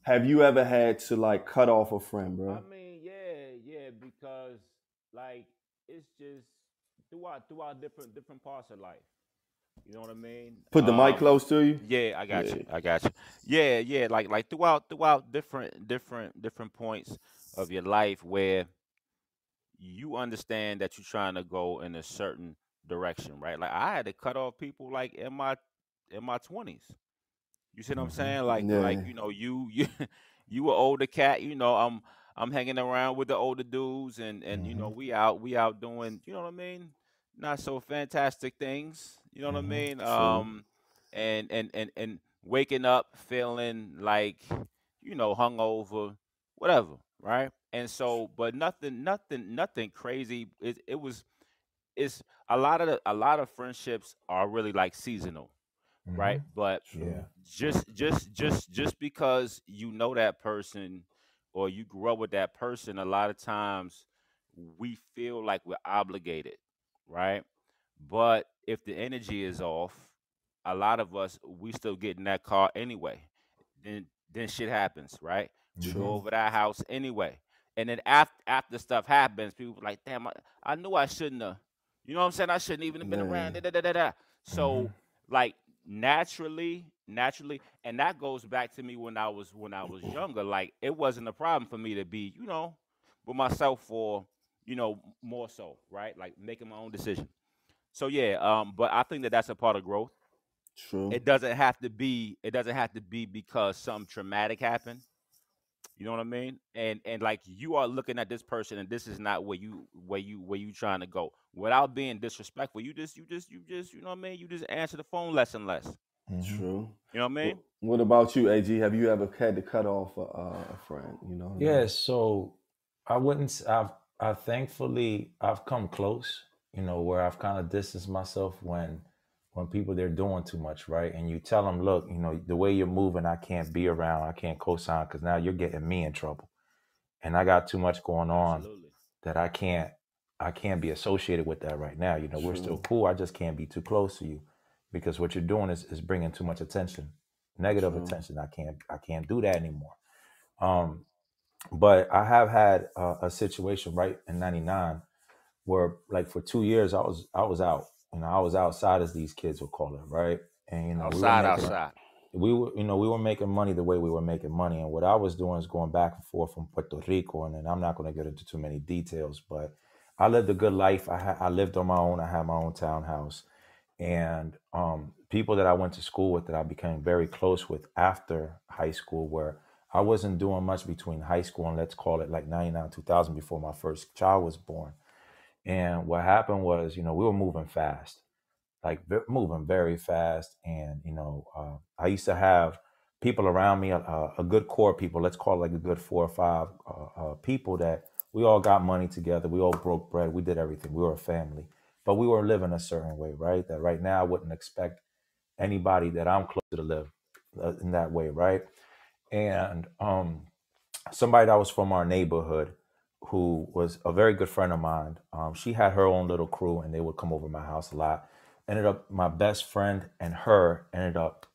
Have you ever had to like cut off a friend, I bro? mean, yeah, because like it's just throughout different parts of life. You know what I mean? Put the mic close to you. Yeah, I got Yeah. you. I got you. Yeah. Like throughout different points of your life where you understand that you're trying to go in a certain direction, right? Like I had to cut off people like in my 20s. You see what I'm Mhm. saying? Like Yeah. you you a older cat. I'm hanging around with the older dudes, and Mhm. we out doing, you know what I mean, not so fantastic things. You know what I Mhm. mean? True. And waking up feeling like, hungover, whatever, right? And so, but nothing crazy. It's a lot of friendships are really like seasonal, right? Mhm. But True. Yeah. just because you know that person or you grew up with that person, a lot of times we feel like we're obligated, right? But if the energy is off, a lot of us, we still get in that car anyway. Then shit happens, right? We go Mhm. True. over that house anyway. And then after stuff happens, people like, damn, I knew I shouldn't have. You know what I'm saying? I shouldn't even have been Yeah. around. Da, da, da, da, da. Mhm. So like naturally, and that goes back to me when I was younger. Like it wasn't a problem for me to be, with myself for, more so, right? Like making my own decision. So yeah, but I think that that's a part of growth. True. It doesn't have to be because something traumatic happened. You know what I mean? And like you are looking at this person, and this is not where you trying to go. Without being disrespectful, you just you know what I mean. You just answer the phone less and less. Mhm. True. You know what I What, mean? what about you, AG? Have you ever had to cut off a friend? You know what I Yeah, mean? so I wouldn't. I thankfully I've come close. Where I've kind of distanced myself when people they're doing too much, right? And you tell them, look, the way you're moving, I can't be around. I can't co-sign because now you're getting me in trouble, and I got too much going on Absolutely. that I can't be associated with that right now. We're still True. cool. I just can't be too close to you because what you're doing is bringing too much attention, negative True. attention. I can't do that anymore. Um, but I have had a situation right in '99 where, like, for 2 years, I was out. I was outside, as these kids would call it, right? And we were Outside, making outside. we were making money the way we were making money, and what I was doing is going back and forth from Puerto Rico, and then I'm not going to get into too many details, but I lived a good life. I lived on my own. I had my own townhouse, and people that I went to school with that I became very close with after high school, where I wasn't doing much between high school and, let's call it, like 99, 2000, before my first child was born. And what happened was, we were moving fast, like moving very fast. And, I used to have people around me, a good core of people, let's call it like a good 4 or 5 people that we all got money together. We all broke bread. We did everything. We were a family, but we were living a certain way, right? That right now I wouldn't expect anybody that I'm close to live in that way, right? And somebody that was from our neighborhood who was a very good friend of mine, she had her own little crew and they would come over my house a lot. Ended up, my best friend and her ended up,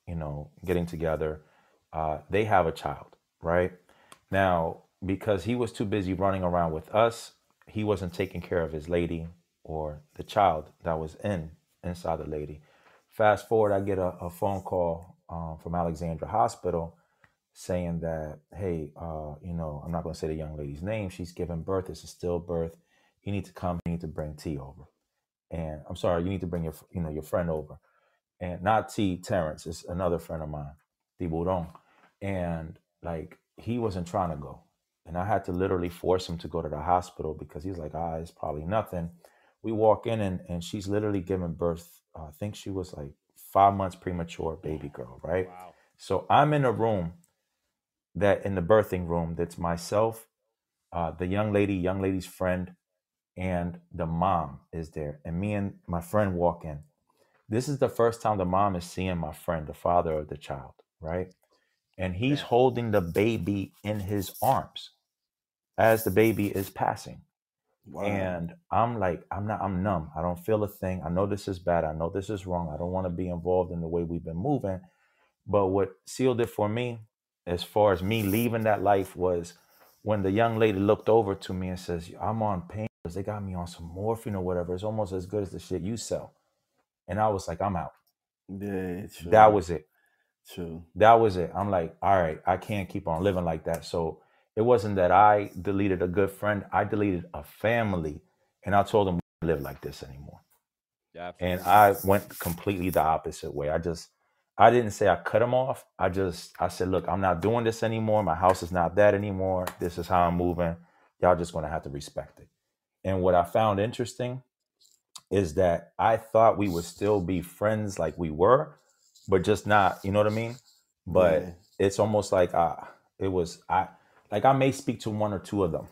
getting together. They have a child, right? Now, because he was too busy running around with us, he wasn't taking care of his lady or the child that was inside the lady. Fast forward, I get a phone call from Alexandra Hospital saying that, hey, I'm not going to say the young lady's name. She's giving birth. It's a stillbirth. You need to come. You need to bring T over. And I'm sorry, you need to bring your friend over. And not T, Terrence. It's another friend of mine, T Boudon. And like, he wasn't trying to go. And I had to literally force him to go to the hospital because he's like, it's probably nothing. We walk in and she's literally giving birth. I think she was like 5 months premature baby girl, right? Wow. So I'm in a room in the birthing room, that's myself, the young lady's friend, and the mom is there. And me and my friend walk in. This is the first time the mom is seeing my friend, the father of the child, right? And he's holding the baby in his arms as the baby is passing. Wow. And I'm like, I'm numb. I don't feel a thing. I know this is bad. I know this is wrong. I don't want to be involved in the way we've been moving. But what sealed it for me, as far as me leaving that life, was when the young lady looked over to me and says, I'm on painkillers. They got me on some morphine or whatever. It's almost as good as the shit you sell. And I was like, I'm out. Yeah, true. That was it. True. That was it. I'm like, all right, I can't keep on living like that. So it wasn't that I deleted a good friend. I deleted a family. And I told them, we don't live like this anymore. Definitely. And I went completely the opposite way. I didn't say I cut them off. I said, look, I'm not doing this anymore. My house is not that anymore. This is how I'm moving. Y'all just going to have to respect it. And what I found interesting is that I thought we would still be friends like we were, but just not, you know what I mean? But It's almost like I may speak to one or two of them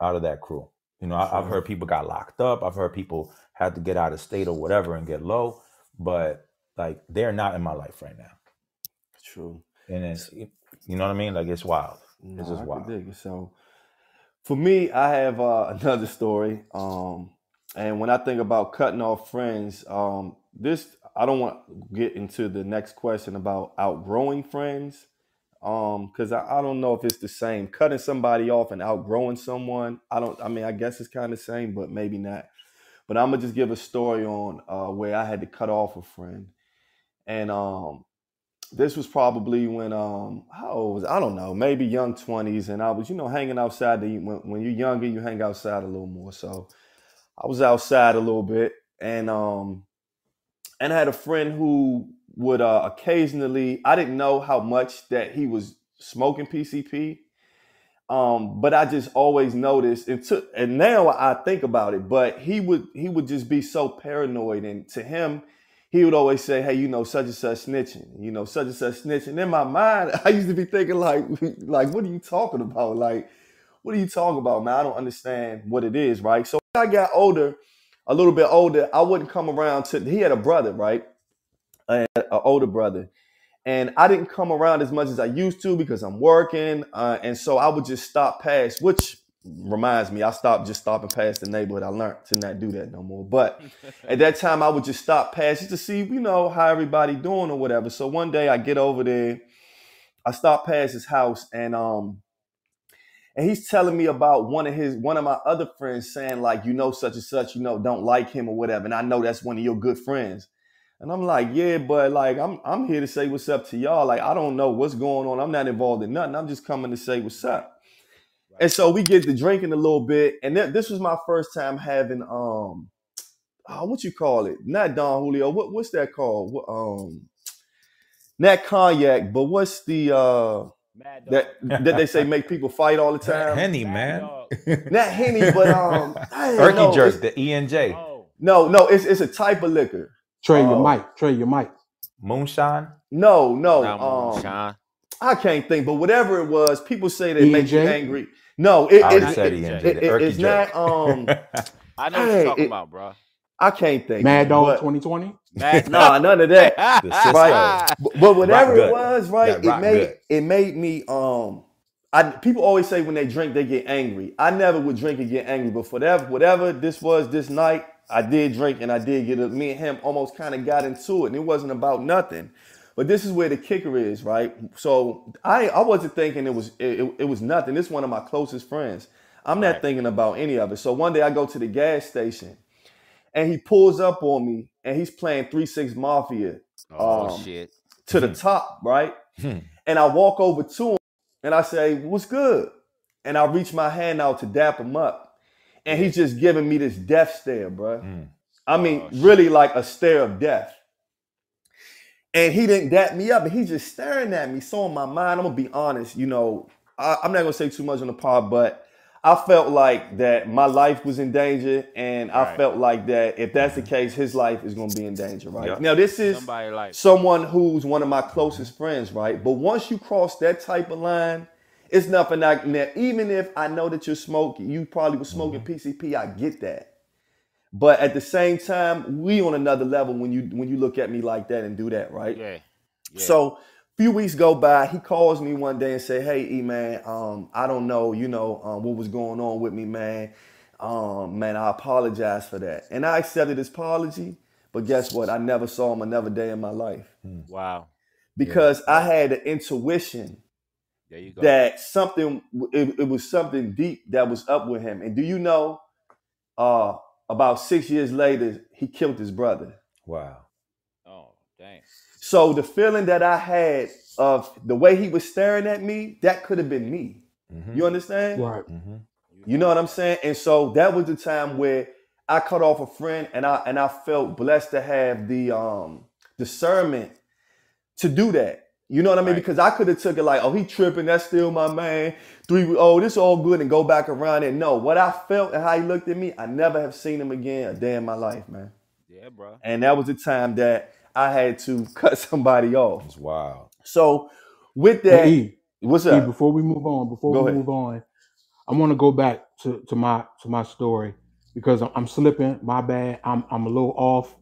out of that crew. I've heard people got locked up. I've heard people had to get out of state or whatever and get low, but like, they're not in my life right now. True. And it's, you know what I mean? Like, it's wild. It's just wild. So for me, I have another story. And when I think about cutting off friends, I don't want to get into the next question about outgrowing friends. Because I don't know if it's the same. Cutting somebody off and outgrowing someone, I guess it's kind of the same, but maybe not. But I'm going to just give a story on where I had to cut off a friend. And this was probably when, how old was I? I don't know, maybe young 20s. And I was, hanging outside. When you're younger, you hang outside a little more. So I was outside a little bit. And I had a friend who would occasionally, I didn't know how much that he was smoking PCP. But I just always noticed, and now I think about it, but he would just be so paranoid. And to him, he would always say, hey, such and such snitching, such and such snitching. In my mind, I used to be thinking like, what are you talking about? Like, what are you talking about, man? I don't understand what it is, right? So when I got older, a little bit older, I wouldn't come around he had a brother, right? An older brother. And I didn't come around as much as I used to because I'm working. And so I would just stop past, which reminds me, I stopped past the neighborhood. I learned to not do that no more. But at that time, I would just stop past just to see, how everybody doing or whatever. So one day I get over there, I stop past his house, and he's telling me about one of my other friends saying like, such and such, don't like him or whatever. And I know that's one of your good friends. And I'm like, yeah, but like, I'm here to say what's up to y'all. Like, I don't know what's going on. I'm not involved in nothing. I'm just coming to say what's up. Right. And so we get to drinking a little bit. And this was my first time having, what you call it? Not Don Julio. What's that called? Not cognac, but what's the, that they say make people fight all the time? Henny, man. Not Henny, but, Erky Jerk, the E&J. Oh. No, it's a type of liquor. Trey your mic. Moonshine? No. Moonshine. I can't think, but whatever it was, people say that makes you angry. No, it's not. I know what you're talking about, bro. I can't think. Mad Dog but, 2020. Nah, none of that. The Cisco. Right. But whatever Rock it was, right? That rock good. It made me people always say when they drink they get angry. I never would drink and get angry, but for whatever this was this night, I did drink and I did get me and him almost kind of got into it, and it wasn't about nothing. But this is where the kicker is, right? So I wasn't thinking it was nothing. This is one of my closest friends. I'm not thinking about any of it. So one day I go to the gas station and he pulls up on me and he's playing 3 6 Mafia. Shit. To the top, right? And I walk over to him and I say, "What's good?" And I reach my hand out to dap him up. And he's just giving me this death stare, bro. I mean, really like a stare of death. And he didn't dap me up, and he's just staring at me. So in my mind, I'm gonna be honest, you know, I'm not gonna say too much on the pod, but I felt like that my life was in danger, and I felt like that if that's the case, his life is gonna be in danger, right? Yep. Now, this is someone who's one of my closest friends, right? But once you cross that type of line, it's nothing like that. Even if I know that you're smoking, you probably was smoking PCP, I get that. But at the same time, we on another level when you look at me like that and do that, right? Yeah. So a few weeks go by, he calls me one day and say, "Hey, E man, I don't know, what was going on with me, man. Man, I apologize for that." And I accepted his apology, but guess what? I never saw him another day in my life. Wow. Because I had an intuition that it was something deep that was up with him. And do you know, about 6 years later, he killed his brother. Wow. Oh, dang. So the feeling that I had of the way he was staring at me, that could have been me. You understand? Right. You know what I'm saying? And so that was the time where I cut off a friend, and I felt blessed to have the discernment to do that. You know what I mean? Because I could have took it like, "Oh, he tripping. That's still my man. This all good," and go back around it. No, what I felt and how he looked at me, I never have seen him again a day in my life, man. Yeah, bro. And that was the time that I had to cut somebody off. That's wild. So with that, hey, what's up? Before we move on, I want to go back to my story because I'm slipping. My bad. I'm a little off,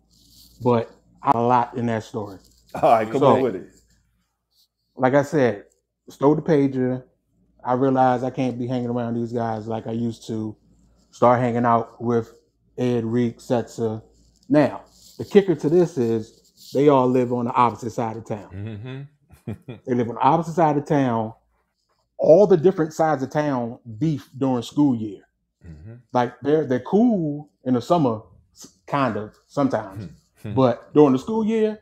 but I have a lot in that story. All right, come on with it. Like I said, stole the pager. I realized I can't be hanging around these guys like I used to. Start hanging out with Ed, Reek, Setzer. Now, the kicker to this is they all live on the opposite side of town. They live on the opposite side of town. All the different sides of town beef during school year. Like they're cool in the summer, kind of sometimes, but during the school year,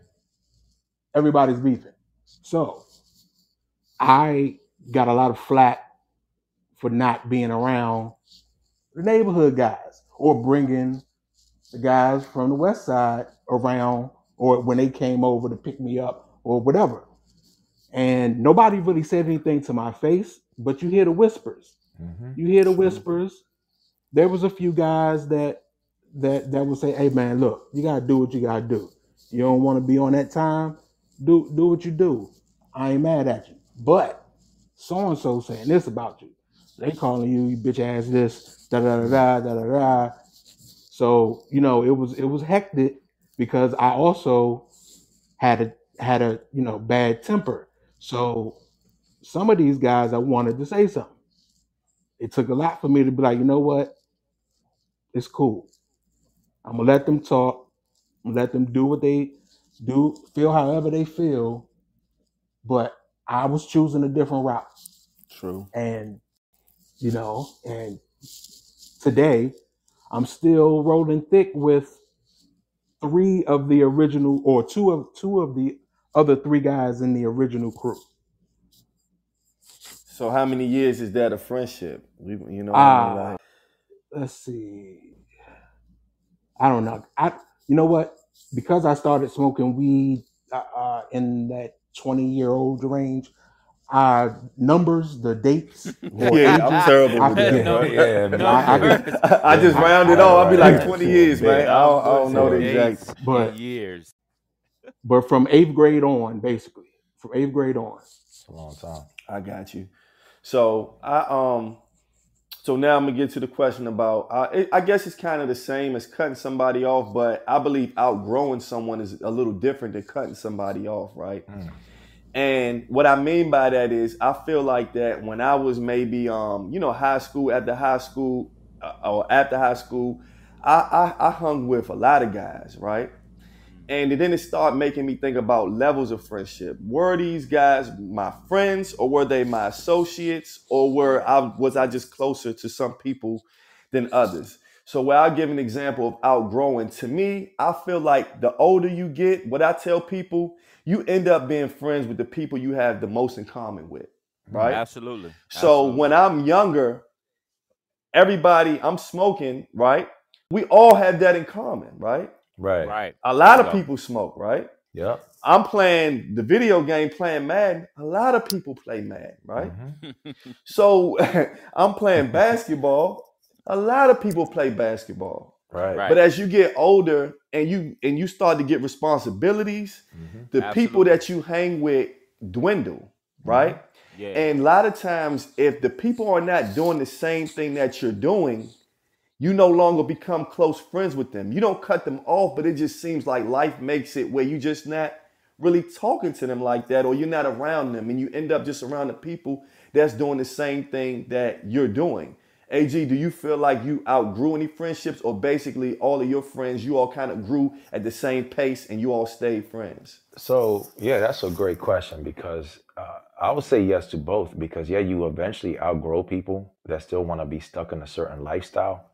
everybody's beefing. So I got a lot of flack for not being around the neighborhood guys or bringing the guys from the west side around, or when they came over to pick me up or whatever. And nobody really said anything to my face, but you hear the whispers. You hear the whispers. There was a few guys that would say, "Hey man, look, you gotta do what you gotta do. You don't want to be on that time, do what you do. I ain't mad at you. But so-and-so saying this about you. They calling you bitch ass this, da-da-da-da, So, it was hectic because I also had a bad temper. So some of these guys, I wanted to say something. It took a lot for me to be like, you know what? It's cool. I'm going to let them talk. I'm going to let them do what they do, feel however they feel. But I was choosing a different route. True. And, and today I'm still rolling thick with three of the original, or two of the other three guys in the original crew. So how many years is that of friendship? Let's see. I don't know. You know what? Because I started smoking weed in that 20-year-old range, numbers, the dates. Yeah, I'm terrible with that. I just round it off. I'll be like 20 years, man. I don't know the exact. Years. But from 8th grade on, basically. From 8th grade on. It's a long time. I got you. So So now I'm gonna get to the question about. I guess it's kind of the same as cutting somebody off, but I believe outgrowing someone is a little different than cutting somebody off, right? Mm. And what I mean by that is, I feel like that when I was maybe, high school, or after high school, I hung with a lot of guys, right? And then it started making me think about levels of friendship. Were these guys my friends, or were they my associates, or was I just closer to some people than others? So where I give an example of outgrowing, to me, I feel like the older you get, what I tell people, you end up being friends with the people you have the most in common with, right? Absolutely. So when I'm younger, I'm smoking, right? We all have that in common, right? Right. A lot of people smoke, right? Yep. I'm playing the video game, playing Madden. A lot of people play Madden, right? Mhm. So I'm playing basketball. A lot of people play basketball. Right. But as you get older and you start to get responsibilities, Mhm. the people that you hang with dwindle, right? Yeah. And a lot of times, if the people are not doing the same thing that you're doing, you no longer become close friends with them. You don't cut them off, but it just seems like life makes it where you just not really talking to them like that, or you're not around them, and you end up just around the people that's doing the same thing that you're doing. AG, do you feel like you outgrew any friendships, or basically all of your friends, you all kind of grew at the same pace and you all stayed friends? So yeah, that's a great question because I would say yes to both because yeah, you eventually outgrow people that still want to be stuck in a certain lifestyle.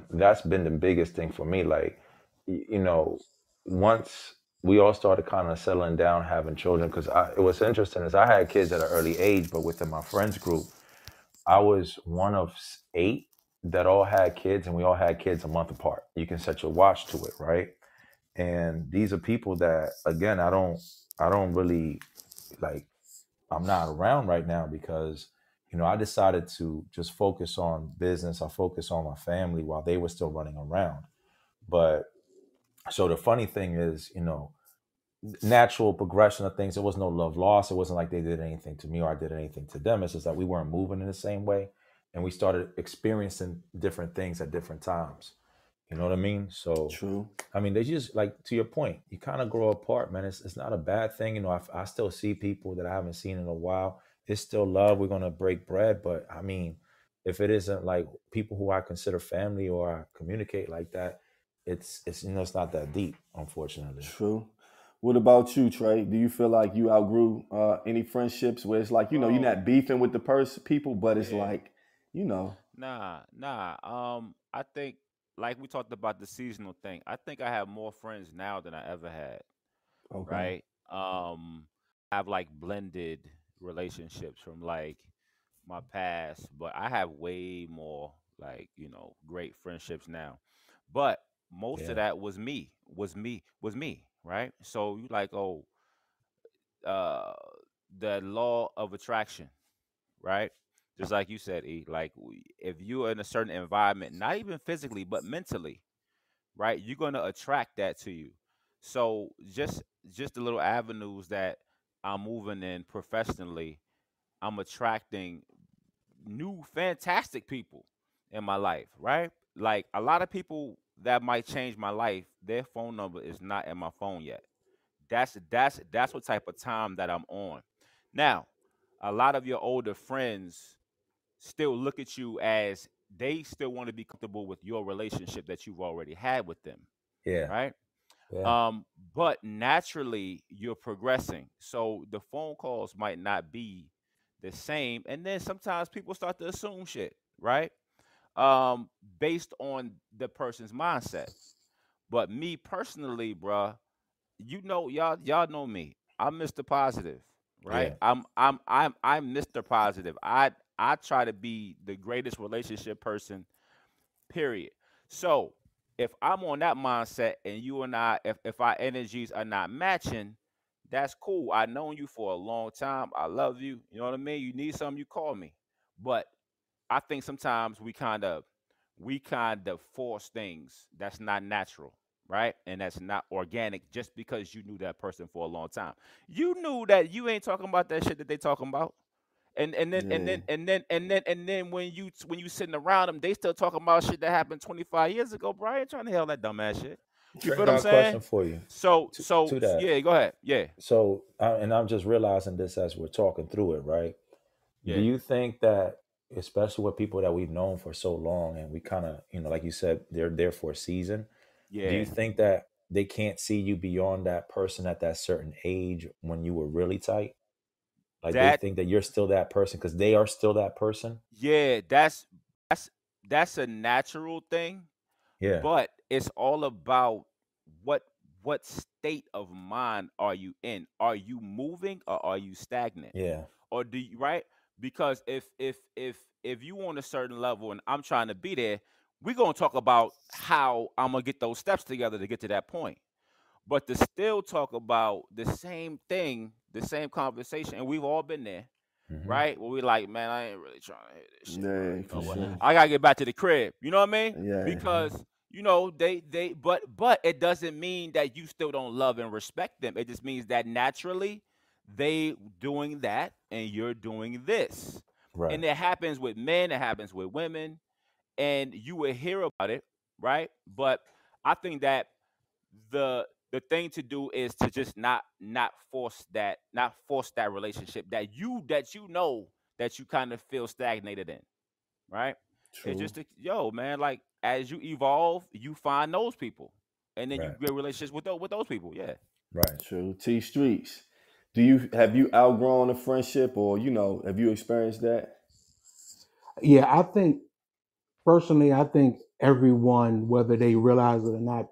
That's been the biggest thing for me. Like, you know, once we all started kind of settling down, having children, because it was interesting is I had kids at an early age, but within my friends group, I was one of 8 that all had kids, and we all had kids a month apart. You can set your watch to it, right? And these are people that again I don't really like. I'm not around right now because I decided to just focus on business. I focus on my family while they were still running around. But so the funny thing is, natural progression of things. There was no love lost. It wasn't like they did anything to me or I did anything to them. It's just that we weren't moving in the same way, and we started experiencing different things at different times. You know what I mean? So, True. I mean, they just like to your point. You kind of grow apart, man. It's not a bad thing. I still see people that I haven't seen in a while. It's still love. We're gonna break bread, but I mean, if it isn't like people who I consider family or I communicate like that, it's not that deep, unfortunately. True. What about you, Trey? Do you feel like you outgrew any friendships where it's like, you're Oh, not beefing with the people, but it's yeah. like, you know, Nah. I think like we talked about the seasonal thing. I think I have more friends now than I ever had, okay. right? I have like blended relationships from like my past, but I have way more like, great friendships now. But most of Yeah. that was me, right? So you like, oh, uh the law of attraction, right? Just like you said, E, like if you're in a certain environment, not even physically, but mentally, right? You're gonna attract that to you. So just the little avenues that I'm moving in professionally, I'm attracting new fantastic people in my life, right? Like a lot of people that might change my life, their phone number is not in my phone yet. That's what type of time that I'm on. Now, a lot of your older friends still look at you as they still want to be comfortable with your relationship that you've already had with them, Yeah. right? Yeah. Um, but naturally you're progressing. So the phone calls might not be the same. And then sometimes people start to assume shit, right? Um, Based on the person's mindset. But me personally, bruh, y'all know me. I'm Mr. Positive, right? Yeah. I'm Mr. Positive. I try to be the greatest relationship person, period. So if I'm on that mindset and you and I, if our energies are not matching, that's cool. I've known you for a long time. I love you. You know what I mean? You need something, you call me. But I think sometimes we kind of force things that's not natural, right? And that's not organic just because you knew that person for a long time. You knew that you ain't talking about that shit that they talking about. And then when you sitting around them, they still talking about shit that happened 25 years ago, bro. I ain't trying to hear all that dumbass shit. You feel I what I'm got a question saying? for you. So To that. yeah, go ahead. Yeah. So, and I'm just realizing this as we're talking through it, right? Yeah. Do you think that, especially with people that we've known for so long, and we kind of, like you said, they're there for a season. Yeah. Do you think that they can't see you beyond that person at that certain age when you were really tight? Like they think that you're still that person because they are still that person? Yeah, that's a natural thing. Yeah. But it's all about what state of mind are you in? Are you moving or are you stagnant? Yeah. Or do you, right? Because if you on a certain level and I'm trying to be there, we're gonna talk about how I'm gonna get those steps together to get to that point. But to still talk about the same thing, the same conversation, and we've all been there, right? Where we like, man, I ain't really trying to hear this shit. Yeah, Bro. You know for what? sure. I gotta get back to the crib. You know what I mean? Yeah. Because but it doesn't mean that you still don't love and respect them. It just means that naturally they doing that and you're doing this. Right. And it happens with men, it happens with women, and you will hear about it, right? But I think that the thing to do is to just not force that relationship that you know that you kind of feel stagnated in, right? True. It's just man, like as you evolve, you find those people, and then Right. you get relationships with those people. Yeah, Right. True. T Streets. Have you outgrown a friendship, or have you experienced that? Yeah, I think personally, everyone, whether they realize it or not,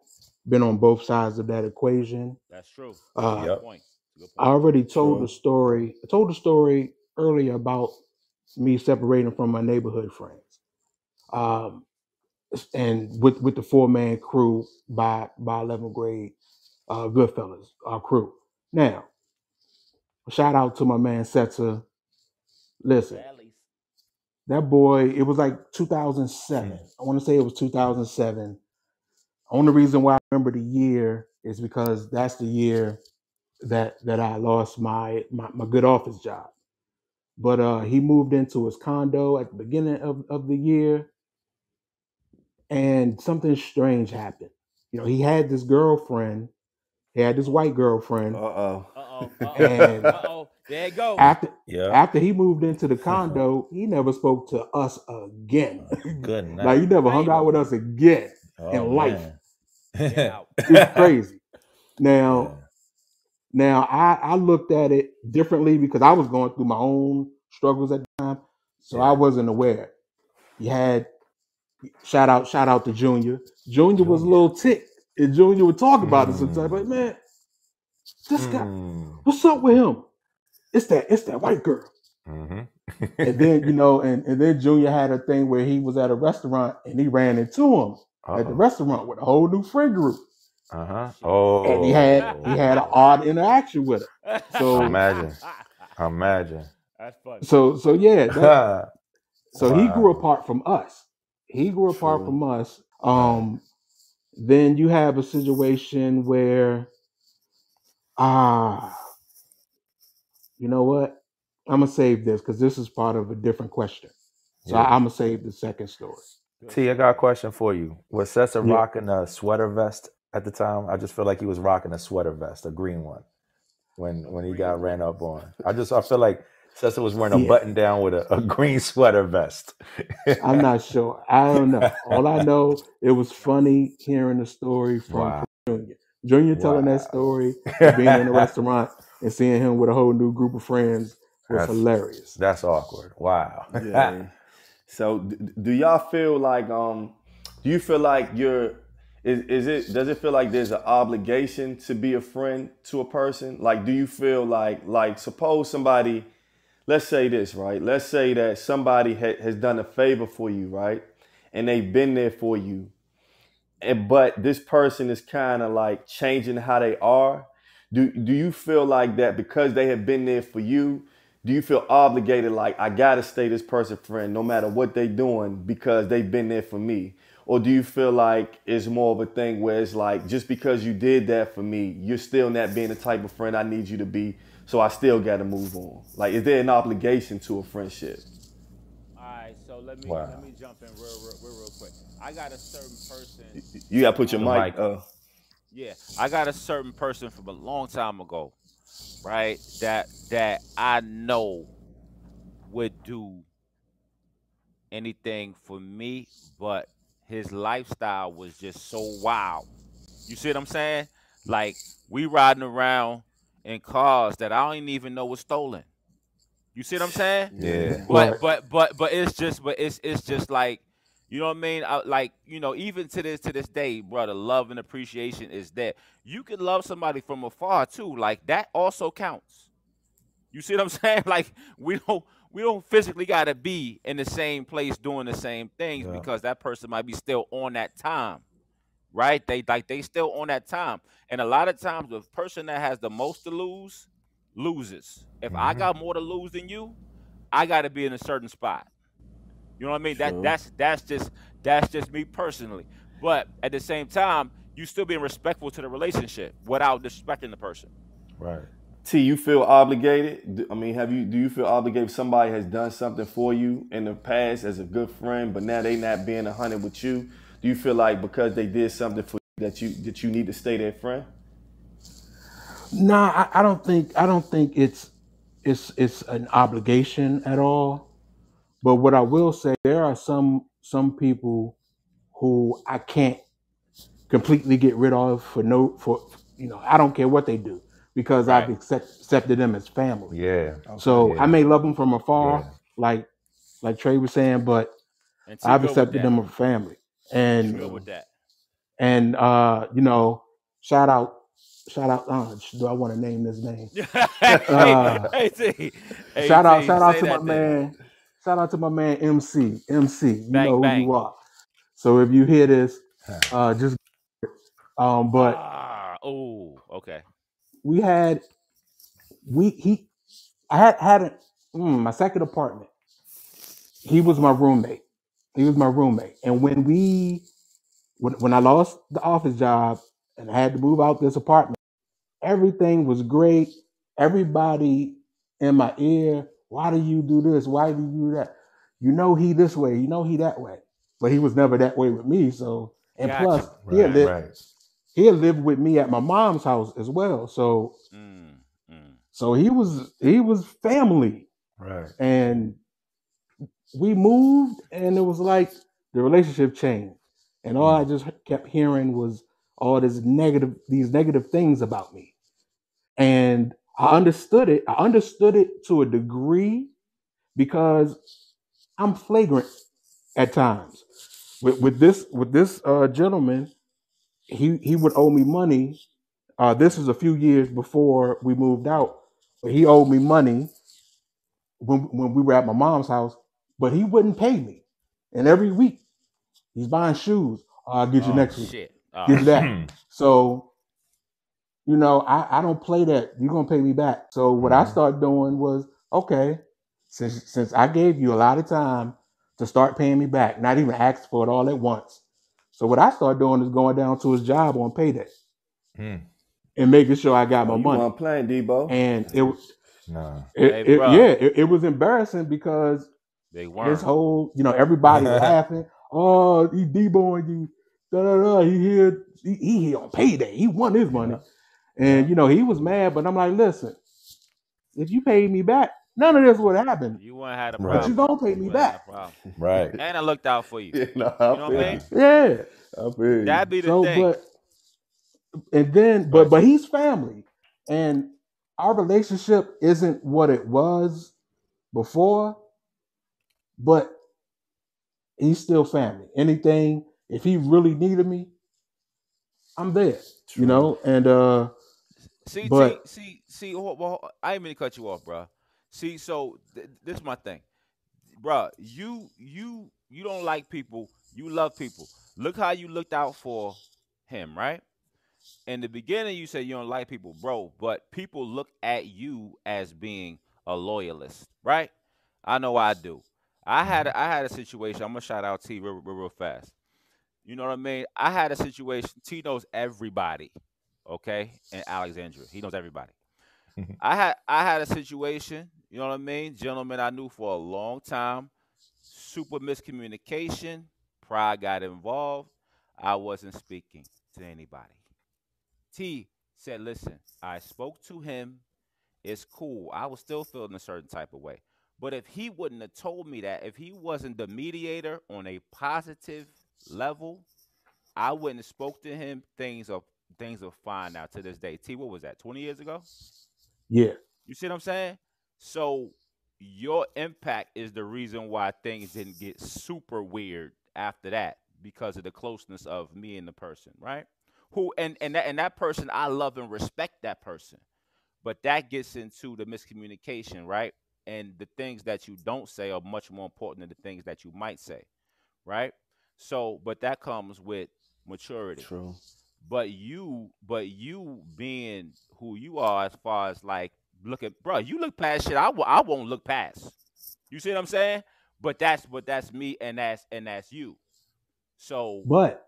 been on both sides of that equation. that's true. Uh, Yep. Point. Good I point. already told True. the story. I told the story earlier about me separating from my neighborhood friends, and with the 4-man crew by 11th grade, Goodfellas, our crew. Now, shout out to my man Setzer. Listen, that boy, it was like 2007. I want to say it was 2007. Only reason why I remember the year is because that's the year that I lost my good office job. But he moved into his condo at the beginning of the year, and something strange happened. He had this girlfriend. He had this white girlfriend. And there it goes. after he moved into the condo, he never spoke to us again. Good night. Like he never hung out with us again in life. It's crazy. Now I looked at it differently because I was going through my own struggles at the time, so I wasn't aware. You had shout out to Junior. Junior was a little ticked, and Junior would talk about it sometimes. Like, man, this guy, what's up with him? It's that white girl. And then and then Junior had a thing where he was at a restaurant and he ran into him at the restaurant with a whole new friend group. Oh. And he had an odd interaction with her. So imagine. That's funny. So yeah. So Wow. he grew apart from us. From us. Then you have a situation where, you know what? I'm gonna save this because this is part of a different question. So I'm gonna save the second story. T, I got a question for you. Was Setzer rocking a sweater vest at the time? I just feel like he was rocking a sweater vest, a green one, when he got ran up on. I feel like Setzer was wearing a button down with a green sweater vest. I'm not sure. I don't know. All I know, it was funny hearing the story from Junior. Junior telling that story, being in a restaurant and seeing him with a whole new group of friends was hilarious. That's awkward. Wow. Yeah. So do y'all feel like do you feel like does it feel like there's an obligation to be a friend to a person? Like, do you feel like suppose somebody, let's say this, right? Let's say that somebody has done a favor for you, right? And they've been there for you. But this person is kind of like changing how they are. Do you feel like that because they have been there for you? Do you feel obligated, like, I got to stay this person's friend no matter what they're doing because they've been there for me? Or do you feel like it's more of a thing where it's like, just because you did that for me, you're still not being the type of friend I need you to be, so I still got to move on? Like, is there an obligation to a friendship? All right, so Wow. let me jump in real quick. I got a certain person. You got to put your The Um, mic. mic. yeah, I got a certain person from a long time ago, right? That I know would do anything for me, but his lifestyle was just so wild. You see what I'm saying? Like we riding around in cars that I don't even know was stolen. You see what I'm saying? Yeah. But Right. it's just like you know what I mean. Like even to this day, brother, love and appreciation is there. You can love somebody from afar too. Like that also counts. You see what I'm saying? Like we don't physically got to be in the same place doing the same things Yeah. because that person might be still on that time, right? They still on that time, and a lot of times the person that has the most to lose loses. If I Mm-hmm. got more to lose than you, I got to be in a certain spot. You know what I mean? True. That's just me personally. But at the same time, you still being respectful to the relationship without disrespecting the person. Right. T, you feel obligated? I mean, do you feel obligated if somebody has done something for you in the past as a good friend, but now they not being 100 with you? Do you feel like because they did something for you that you need to stay their friend? Nah, I don't think it's an obligation at all. But what I will say, there are some people who I can't completely get rid of for I don't care what they do because I've Right. accepted them as family. Yeah. So Okay. I Yeah. may love them from Yeah. afar, like Trey was saying, but And T I've good with accepted that. them as family. T And good True. with that. and shout out shout out. Do I want to name this name? hey, Uh, hey T, hey shout out T, shout out say to my that then. man. Shout out to my man MC. You Bang know who bang. you are. So if you hear this, just but Oh, okay. we had we he I had my second apartment. He was my roommate. And when I lost the office job and I had to move out this apartment, everything was great. Everybody in my ear, why do you do this? Why do you do that? You know he this way, you know he that way. But he was never that way with me. So and Got plus you. Right. Got you. Right. he had lived with me at my mom's house as well. So Mm, mm. he was family. Right. And we moved and it was like the relationship changed. And all I just kept hearing was all these negative things about me. And I understood it. I understood it to a degree because I'm flagrant at times. With this gentleman, he would owe me money. This was a few years before we moved out, but he owed me money when we were at my mom's house, but he wouldn't pay me. And every week he's buying shoes. I'll get you Oh next week. shit. Get Oh you shit. that. So I don't play that. You're gonna pay me back. So what I started doing was, okay, since I gave you a lot of time to start paying me back, not even ask for it all at once. So what I started doing is going down to his job on payday Mm. and making sure I got Oh, my you money. weren't playing, Debo. And No. Hey, bruh. it was embarrassing because They his weren't. whole, everybody laughing. Oh, he deboing you. Da da da. He here on payday. He won his money. And he was mad, but I'm like, listen, if you paid me back, none of this would happen. You wouldn't have a But Right. you problem. gonna pay You me wouldn't have back. a problem. Right. And I looked out for you. Yeah, no, You know what I mean? Yeah. I feel you. That be the So, thing. but he's family, and our relationship isn't what it was before, but he's still family. Anything, if he really needed me, I'm there. True. And See, T, but well, I didn't mean to cut you off, bruh. See, so this is my thing, bruh. You don't like people. You love people. Look how you looked out for him, right? In the beginning, you said you don't like people, bro. But people look at you as being a loyalist, right? I know I do. I had a situation. I'm gonna shout out T real fast. You know what I mean? I had a situation. T knows everybody, okay, in Alexandria. He knows everybody. I had a situation, you know what I mean? Gentleman I knew for a long time, super miscommunication, pride got involved. I wasn't speaking to anybody. T said, listen, I spoke to him. It's cool. I was still feeling a certain type of way. But if he wouldn't have told me that, if he wasn't the mediator on a positive level, I wouldn't have spoke to him. Things are fine now to this day. T, what was that? 20 years ago? Yeah. You see what I'm saying? So your impact is the reason why things didn't get super weird after that because of the closeness of me and the person, right? Who and that person, I love and respect that person. But that gets into the miscommunication, right? And the things that you don't say are much more important than the things that you might say, right? So, but that comes with maturity. True. But you being who you are, as far as like, look at, bro, you look past shit. I won't look past. You see what I'm saying? But that's me, and that's you. So But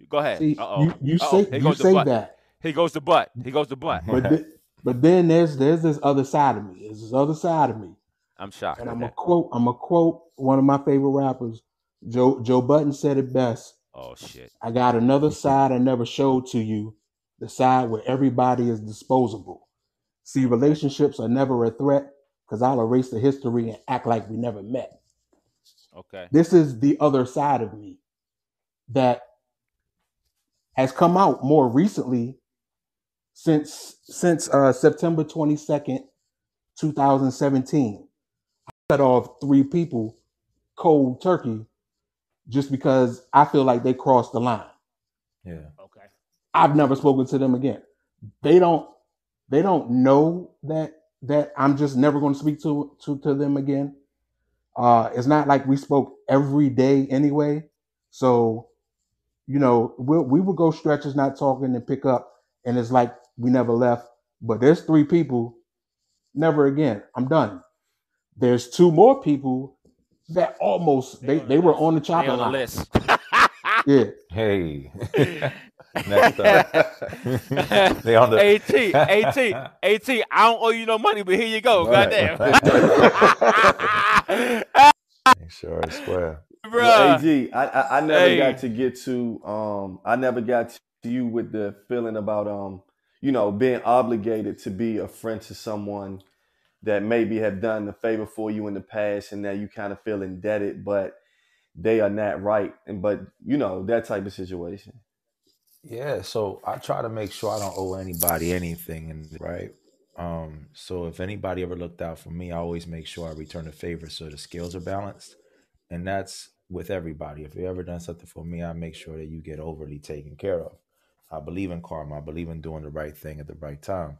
go ahead. see, Uh oh. you Uh oh. say Here you goes the say butt. that, Here goes the butt. Here goes the butt. but but then there's this other side of me. There's this other side of me, I'm shocked and at that. I'm a quote one of my favorite rappers, Joe Button said it best. Oh shit. I got another side I never showed to you, the side where everybody is disposable. See, relationships are never a threat because I'll erase the history and act like we never met. Okay. This is the other side of me that has come out more recently since September 22nd, 2017. I cut off 3 people cold turkey just because I feel like they crossed the line. Yeah. Okay. I've never spoken to them again. They don't know that I'm just never going to speak to them again. It's not like we spoke every day anyway. So, we would go stretches not talking and pick up, and it's like we never left. But there's 3 people, never again. I'm done. There's 2 more people that almost they were on the They chopping on the line. list. Yeah. Hey. Next up. They on the AT. I don't owe you no money, but here you go. Right. Goddamn. Make sure it's square. Well, Bruh. AG, I never got Hey. to get to I never got to you with the feeling about being obligated to be a friend to someone that maybe have done a favor for you in the past and now you kind of feel indebted, but they are not right. And but that type of situation. Yeah, so I try to make sure I don't owe anybody anything, right? So if anybody ever looked out for me, I always make sure I return the favor so the scales are balanced. And that's with everybody. If you ever done something for me, I make sure that you get overly taken care of. I believe in karma. I believe in doing the right thing at the right time.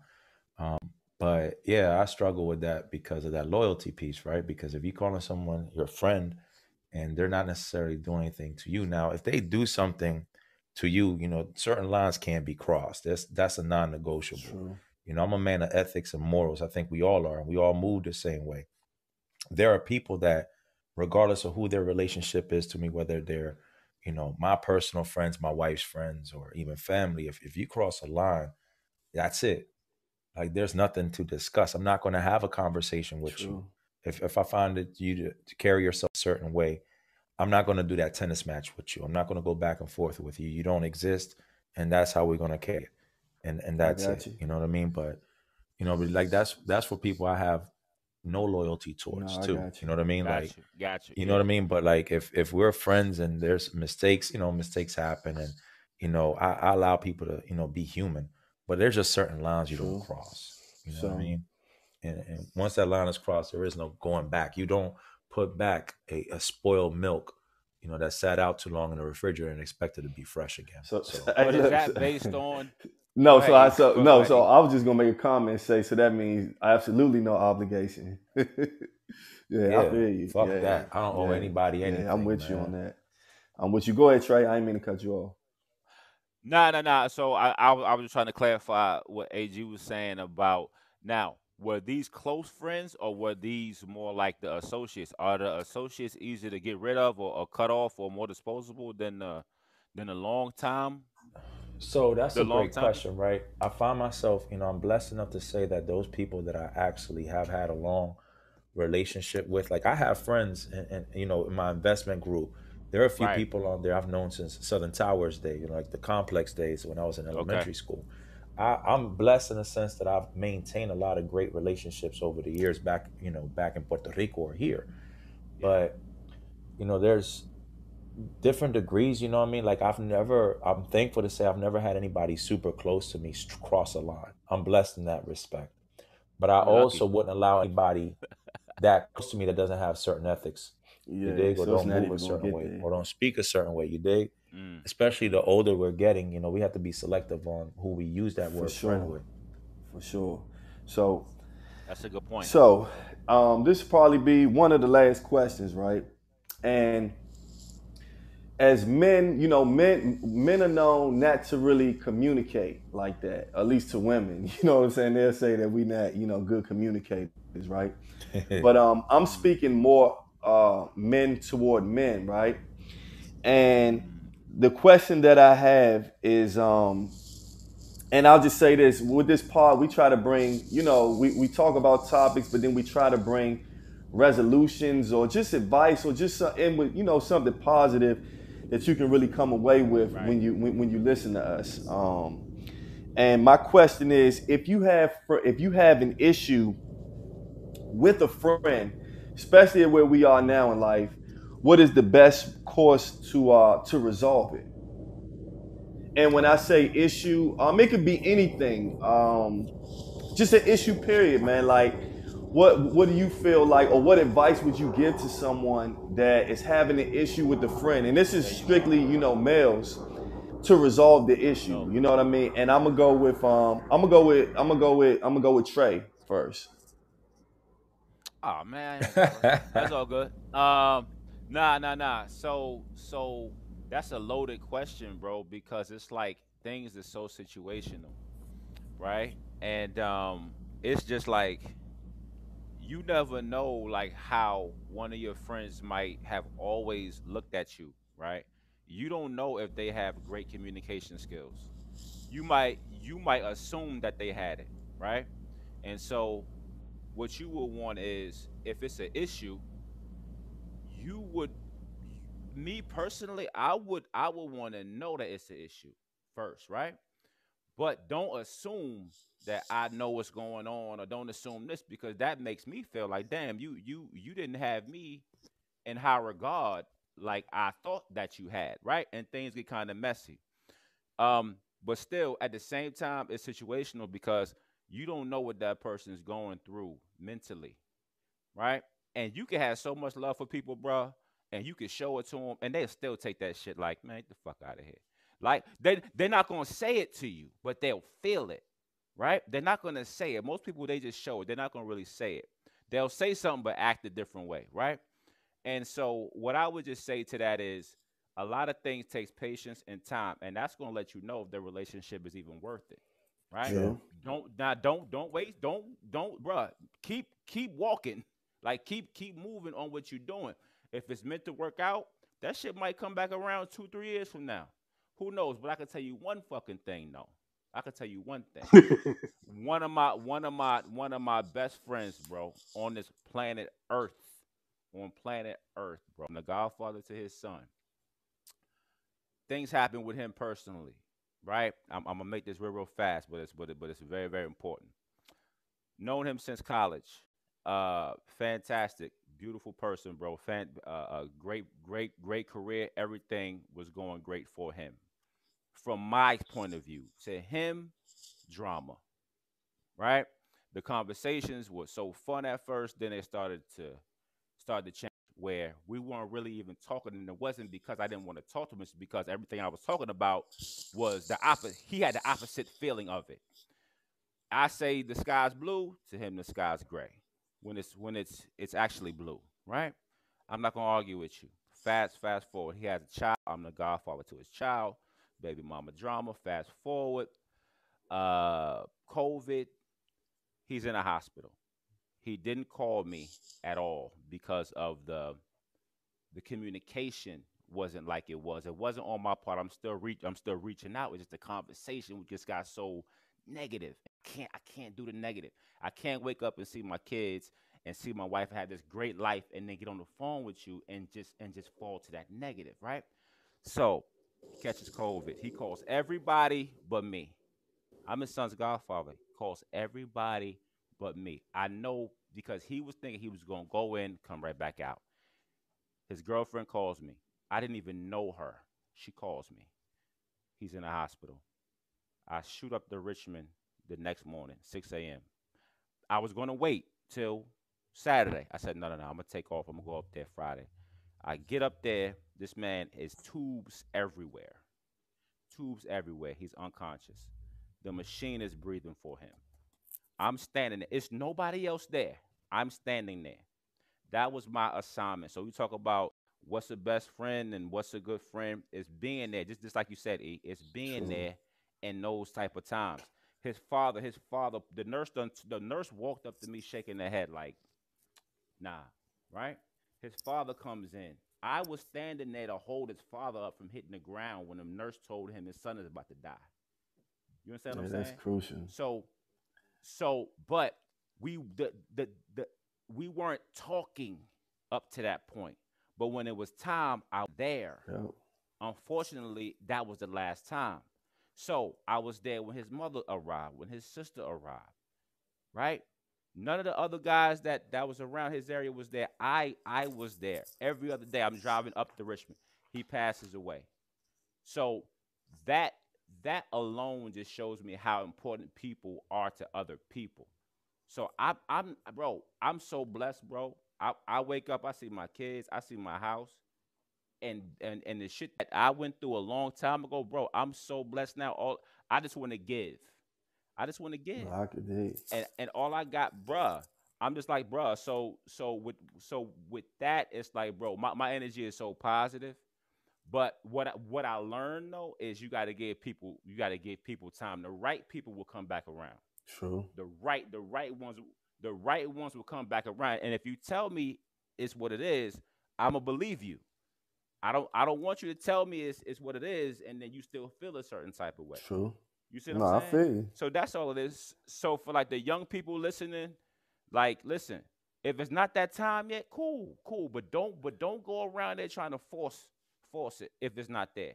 Um, but yeah, I struggle with that because of that loyalty piece, right? Because if you calling someone your friend and they're not necessarily doing anything to you, now if they do something to you, certain lines can't be crossed. That's a non-negotiable. True. I'm a man of ethics and morals. I think we all are. We all move the same way. There are people that, regardless of who their relationship is to me, whether they're, my personal friends, my wife's friends, or even family, if you cross a line, that's it. Like there's nothing to discuss. I'm not going to have a conversation with you. True. If I find that you to carry yourself a certain way, I'm not going to do that tennis match with you. I'm not going to go back and forth with you. You don't exist, and that's how we're going to carry it. And I that's got it. you. You know what I mean? But but like that's for people I have no loyalty towards No, I too. got you. You know what I mean? Got Like you. Got you. you know what I mean? But like if we're friends and there's mistakes, mistakes happen, and I allow people to be human, but there's just certain lines you don't True. cross. You know So what I mean? And once that line is crossed, there is no going back. You don't put back a spoiled milk, that sat out too long in the refrigerator and expect it to be fresh again. so, So But is look, that based on? no, Go so ahead, E. Go no, ahead, so E. I was just gonna make a comment and say, so that means absolutely no obligation. Yeah, I yeah, feel you. fuck Yeah, that. I don't owe yeah, anybody anything. yeah. I'm with you on man. that. I'm with you. Go ahead, Trey. I ain't mean to cut you off. Nah. So I was just trying to clarify what AG was saying about now. Were these close friends or were these more like the associates? Are the associates easier to get rid of or cut off or more disposable than the long time So that's The a long great time. question, right? I find myself, I'm blessed enough to say that those people that I actually have had a long relationship with, like I have friends and in my investment group, there are a few Right. people on there I've known since Southern Towers day, like the complex days when I was in Okay. elementary school. I'm blessed in the sense that I've maintained a lot of great relationships over the years back in Puerto Rico or here. Yeah. But, there's different degrees, you know what I mean? Like I'm thankful to say I've never had anybody super close to me cross a line. I'm blessed in that respect. But I You also lucky. wouldn't allow anybody that close to me that doesn't have certain ethics, you Yeah, dig, or so it's don't not move a even gonna certain get way, there or don't speak a certain way, you dig? Mm, Especially the older we're getting, we have to be selective on who we use that for word friend sure, with. for sure. So, that's a good point. so this will probably be one of the last questions, right? And as men, men are known not to really communicate like that, at least to women. You know what I'm saying? They'll say that we not, good communicators, right? But I'm Mm, speaking more men toward men, right? And mm, the question that I have is, and I'll just say this with this part, we try to bring, we talk about topics, but then we try to bring resolutions or just advice or just and with, something positive that you can really come away with right. when you listen to us. And my question is, if you have an issue with a friend, especially where we are now in life, what is the best course to resolve it? And when I say issue, it could be anything. Just an issue, period, man. Like, what do you feel like, or what advice would you give to someone that is having an issue with a friend? And this is There you go. strictly, males to resolve the issue. Dope. You know what I mean? And I'm gonna go with Trey first. Oh man, I ain't go first. That's all good. Nah. So that's a loaded question, bro, because it's like things are so situational, right? And it's just like you never know like how one of your friends might have always looked at you, right? You don't know if they have great communication skills. You might assume that they had it, right? And so what you will want is if it's an issue, you would me personally, I would want to know that it's an issue first, right? But don't assume that I know what's going on, or don't assume this, because that makes me feel like, damn, you didn't have me in high regard like I thought that you had, right? And things get kind of messy. But still, at the same time, it's situational because you don't know what that person is going through mentally, right? And you can have so much love for people, bro, and you can show it to them, and they'll still take that shit like, man, get the fuck out of here. Like they're not gonna say it to you, but they'll feel it, right? They're not gonna say it. Most people, they just show it. They're not gonna really say it. They'll say something but act a different way, right? And so what I would just say to that is a lot of things takes patience and time, and that's gonna let you know if the relationship is even worth it, right? Yeah. True. Don't wait, don't, bruh. Keep walking, like keep moving on what you're doing. If it's meant to work out, that shit might come back around 2 3 years from now. Who knows? But I can tell you one fucking thing, though. I can tell you one thing. One of my best friends, bro, on this planet Earth, on planet Earth, bro. I'm the godfather to his son. Things happen with him personally, right? I'm gonna make this real fast, but it's very very important. Known him since college. Fantastic, beautiful person, bro. Great career. Everything was going great for him. From my point of view, to him, drama, right? The conversations were so fun at first, then they started to change where we weren't really even talking, and it wasn't because I didn't want to talk to him. It's because everything I was talking about was the opposite. He had the opposite feeling of it. I say the sky's blue, to him the sky's gray. When it's actually blue, right? I'm not gonna argue with you. Fast forward. He has a child. I'm the godfather to his child. Baby mama drama. Fast forward. COVID. He's in a hospital. He didn't call me at all because of the communication wasn't like it was. It wasn't on my part. I'm still reaching out. It's just the conversation just got so negative. I can't do the negative. I can't wake up and see my kids and see my wife have this great life and then get on the phone with you and just fall to that negative, right? So he catches COVID. He calls everybody but me. I'm his son's godfather. He calls everybody but me. I know because he was thinking he was gonna go in, come right back out. His girlfriend calls me. I didn't even know her. She calls me. He's in the hospital. I shoot up to Richmond the next morning, 6 a.m. I was going to wait till Saturday. I said, no. I'm going to take off. I'm going to go up there Friday. I get up there. This man is tubes everywhere. Tubes everywhere. He's unconscious. The machine is breathing for him. I'm standing there. It's nobody else there. I'm standing there. That was my assignment. So you talk about what's a best friend and what's a good friend. It's being there. Just like you said, E. It's being True. there in those type of times. His father, the nurse walked up to me shaking her head like, nah, right? His father comes in. I was standing there to hold his father up from hitting the ground when the nurse told him his son is about to die. You understand what I'm saying? That's crucial. But we weren't talking up to that point. But when it was time out there, Yep. unfortunately, that was the last time. So I was there when his mother arrived, when his sister arrived, right? None of the other guys that was around his area was there. I was there. Every other day, I'm driving up to Richmond. He passes away. So that alone just shows me how important people are to other people. So I'm so blessed, bro. I wake up, I see my kids, I see my house, and the shit that I went through a long time ago, bro. I'm so blessed now. I just want to give. I just want to give. No, I could dig. And all I got, bruh. I'm just like, bruh. So with that, it's like, bro, my energy is so positive. But what I learned though is you gotta give people time. The right people will come back around. True. The right ones will come back around. And if you tell me it's what it is, I'ma believe you. I don't want you to tell me it's what it is, and then you still feel a certain type of way. True. You see what No, I'm I saying? feel you. So that's all it is. So for like the young people listening, like listen, if it's not that time yet, cool. But don't go around there trying to force it if it's not there.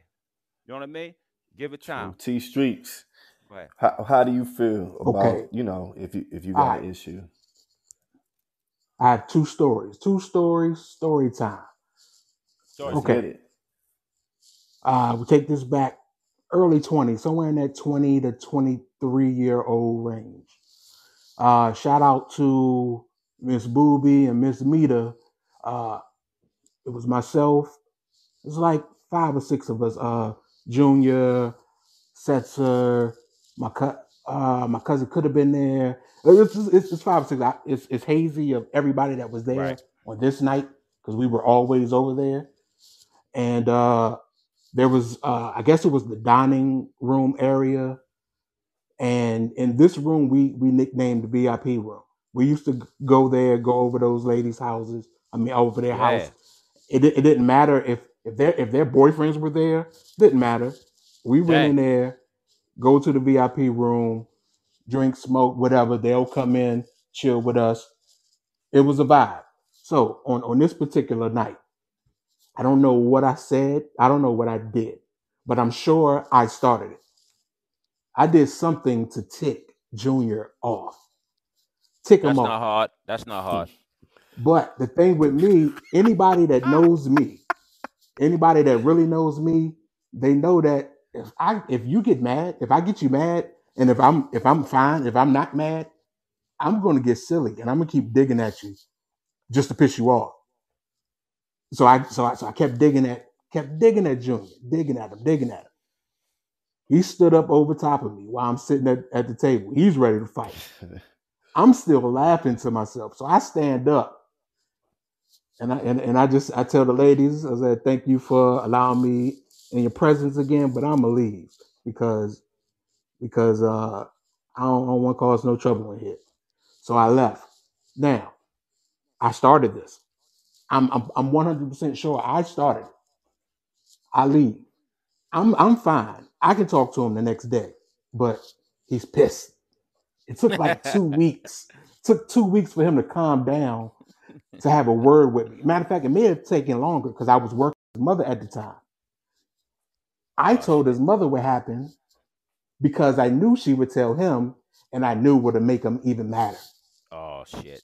You know what I mean? Give it time. True. T Streets. Go ahead. How do you feel about Okay. if you All got right. an issue? I have two stories. Story time. Story Let's Okay. get it. We take this back early 20s, somewhere in that 20 to 23-year-old range. Shout out to Miss Booby and Miss Mita. It was myself. It was like 5 or 6 of us. Junior, Setzer, my cousin could have been there. It's 5 or 6. It's hazy of everybody that was there Right. on this night because we were always over there. And there was, I guess it was the dining room area. And in this room, we nicknamed the VIP room. We used to go there, go over those ladies' houses. Over their Yeah. house. It didn't matter if their boyfriends were there. Didn't matter. We went in there, go to the VIP room, drink, smoke, whatever. They'll come in, chill with us. It was a vibe. So on this particular night, I don't know what I said. I don't know what I did, but I'm sure I started it. I did something to tick Junior off. Tick him off. That's not hard. But the thing with me, anybody that knows me, anybody that really knows me, they know that if you get mad, if I get you mad, and if I'm fine, if I'm not mad, I'm gonna get silly and I'm gonna keep digging at you just to piss you off. So I kept digging at Junior, digging at him. He stood up over top of me while I'm sitting at the table. He's ready to fight. I'm still laughing to myself. So I stand up and I tell the ladies, I said, thank you for allowing me in your presence again, but I'm gonna leave because I don't want to cause no trouble in here. So I left. Now, I started this. I'm 100% sure I started it. I leave. I'm fine. I can talk to him the next day, but he's pissed. It took like 2 weeks. It took 2 weeks for him to calm down to have a word with me. Matter of fact, it may have taken longer because I was working with his mother at the time. I told his mother what happened because I knew she would tell him, and I knew what would make him even madder. Oh shit.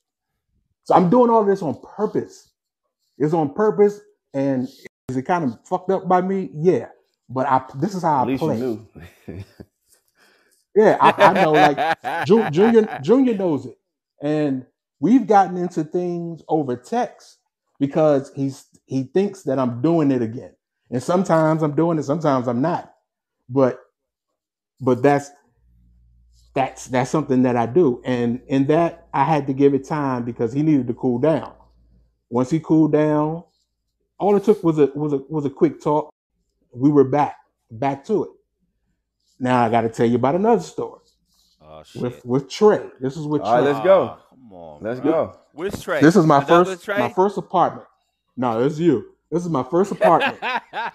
So I'm doing all this on purpose. It's on purpose, and is it kind of fucked up by me? Yeah. But this is how At I least play. you knew. Yeah, I know. Like Junior knows it, and we've gotten into things over text because he thinks that I'm doing it again, and sometimes I'm doing it, sometimes I'm not. But that's something that I do, and in that I had to give it time because he needed to cool down. Once he cooled down, all it took was a quick talk. We were back to it. Now I got to tell you about another story. Oh shit. With Trey. This is with All right, Trey. let's go. Come on. Let's bro. go. Which Trey? This is my Another first Trey? apartment. No, it's you. This is my first apartment.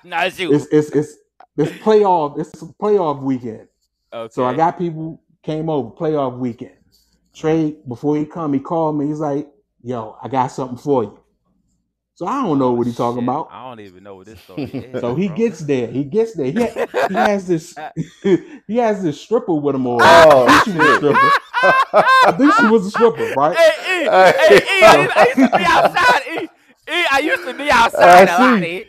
No, it's you. It's playoff weekend. Okay. So I got people came over playoff weekend. Trey, before he come, he called me. He's like, "Yo, I got something for you." So I don't know what he's talking about. I don't even know what this story is. So he gets there. He has this he has this stripper with him. Or Oh, I think she was a stripper. I think she was a stripper, right? Hey, I used to be outside. I used to be outside a lot. Hey,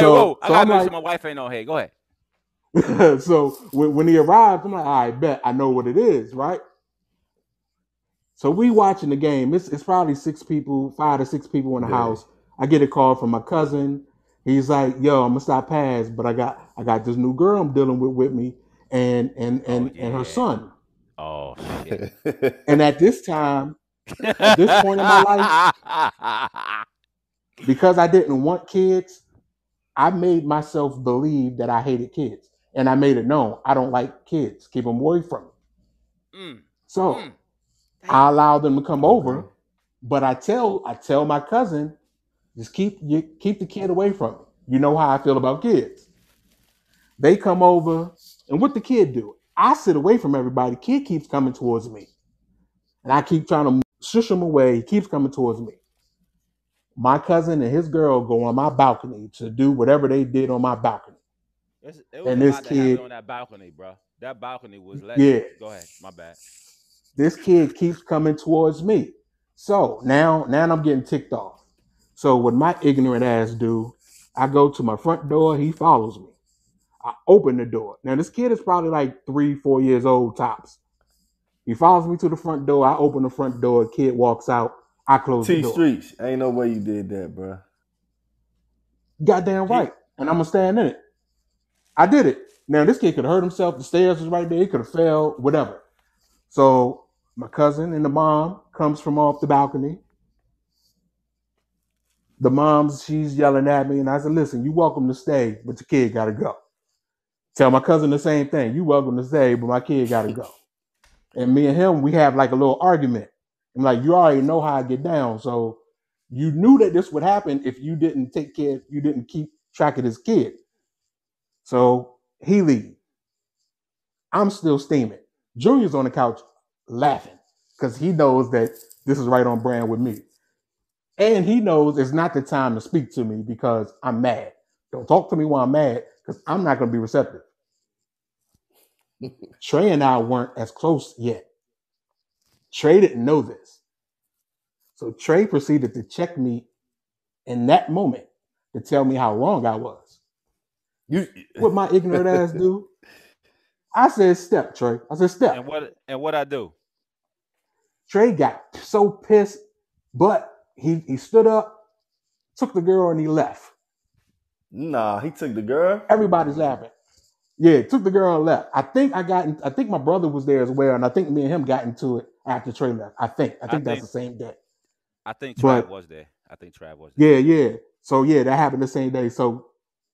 whoa, I gotta make sure my wife ain't on here. Go ahead. So when he arrived, I'm like, I bet I know what it is, right? So we watching the game. It's probably 5 to 6 people in the house. I get a call from my cousin. He's like, "Yo, I'm gonna stop past, but I got this new girl I'm dealing with me, and her son." Oh shit! And at this time, at this point in my life, because I didn't want kids, I made myself believe that I hated kids, and I made it known I don't like kids. Keep them away from me. So I allow them to come over, but I tell my cousin, just keep the kid away from me. You know how I feel about kids. They come over, and what the kid do? I sit away from everybody. Kid keeps coming towards me, and I keep trying to shush him away. He keeps coming towards me. My cousin and his girl go on my balcony to do whatever they did on my balcony. It was and a this lot that kid happened on that balcony, bro. That balcony was legend. Yeah. Go ahead. My bad. This kid keeps coming towards me. So now I'm getting ticked off. So what my ignorant ass do, I go to my front door, he follows me. I open the door. Now this kid is probably like 3-4 years old tops. He follows me to the front door. I open the front door, kid walks out, I close the door. Streets. Ain't no way you did that, bro. Goddamn right. And I'm gonna stand in it. I did it. Now this kid could have hurt himself, the stairs was right there, he could have fell, whatever. So my cousin and the mom comes from off the balcony. The mom's, she's yelling at me, and I said, "Listen, you welcome to stay, but your kid gotta go." Tell my cousin the same thing. You welcome to stay, but my kid gotta go. And me and him, we have like a little argument. I'm like, you already know how I get down, so you knew that this would happen if you didn't keep track of this kid. So he leaves. I'm still steaming. Junior's on the couch laughing because he knows that this is right on brand with me. And he knows it's not the time to speak to me because I'm mad. Don't talk to me while I'm mad because I'm not going to be receptive. Trey and I weren't as close yet. Trey didn't know this. So Trey proceeded to check me in that moment to tell me how wrong I was. What my ignorant ass do? I said, "Step, Trey." I said, "Step." And what I do? Trey got so pissed, but he stood up, took the girl, and he left. Nah, he took the girl. Everybody's laughing. Yeah, took the girl and left. I think my brother was there as well, and I think me and him got into it after Trey left. I think that's the same day. I think Trav was there. Yeah. So yeah, that happened the same day. So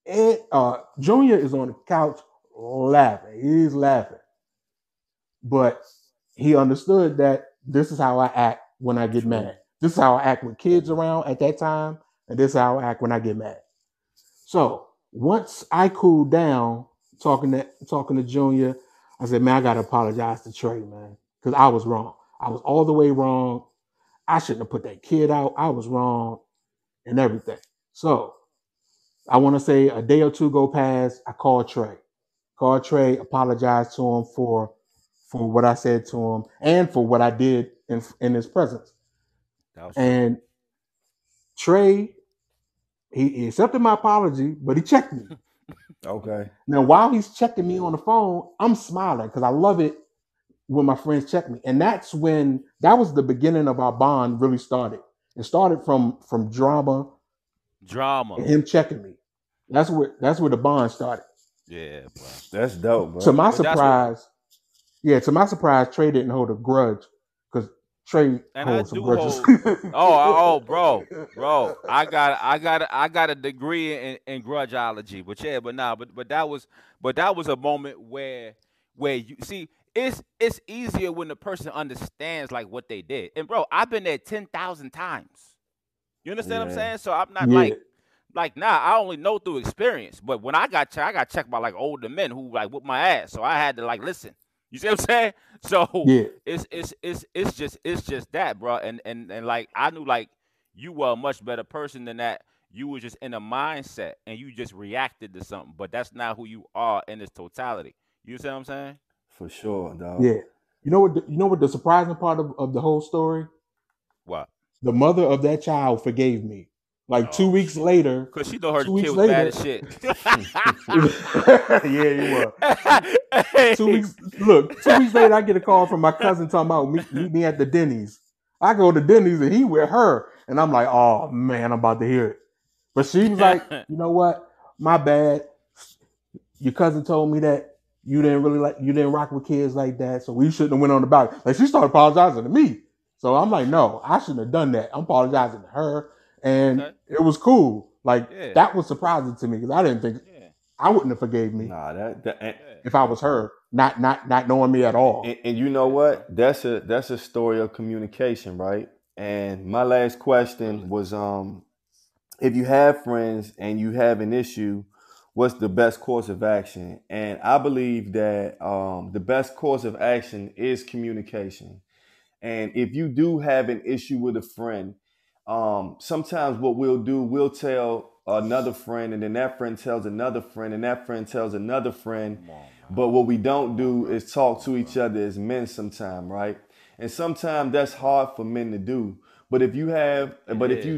Junior is on the couch laughing. He's laughing. But he understood that this is how I act when I get mad. This is how I act with kids around at that time, and this is how I act when I get mad. So Once I cooled down, talking to Junior, I said, man, I gotta apologize to Trey, man, because I was wrong. I was all the way wrong. I shouldn't have put that kid out. I was wrong and everything. So I want to say a day or two go past. I called Trey. Apologized to him for what I said to him and for what I did in his presence. And Trey, he accepted my apology, but he checked me. Okay. Now, while he's checking me on the phone, I'm smiling because I love it when my friends check me. And that was the beginning of our bond really started. It started from drama. And him checking me. That's where the bond started. Yeah, bro. That's dope, bro. To my surprise, Trey didn't hold a grudge because Trey holds some grudges. Bro. I got a degree in grudgeology, but that was a moment where you see it's easier when the person understands like what they did. And bro, I've been there 10,000 times. You understand what I'm saying? So I'm not I only know through experience. But when I got checked by like older men who like whooped my ass. So I had to like listen. You see what I'm saying? So it's just that, bro. And like I knew like you were a much better person than that. You were just in a mindset and you just reacted to something. But that's not who you are in its totality. You see what I'm saying? For sure, dog. Yeah. You know what the surprising part of the whole story? What? The mother of that child forgave me. Like 2 weeks later. Because she know her kid was bad as shit. Yeah, you were. 2 weeks. Look, 2 weeks later, I get a call from my cousin talking about meet me at the Denny's. I go to Denny's and he with her. And I'm like, oh, man, I'm about to hear it. But she was like, you know what? My bad. Your cousin told me that you didn't rock with kids like that. So we shouldn't have went on about it. Like she started apologizing to me. So I'm like, no, I shouldn't have done that. I'm apologizing to her. And it was cool. Like that was surprising to me because I didn't think I wouldn't have forgave me. Nah, if I was her, not knowing me at all. And you know what? That's a story of communication, right? And my last question was, if you have friends and you have an issue, what's the best course of action? And I believe that the best course of action is communication. And if you do have an issue with a friend, sometimes what we'll do, we'll tell another friend, and then that friend tells another friend, and that friend tells another friend. But what we don't do is talk to each other as men sometimes, right? And sometimes that's hard for men to do. But if you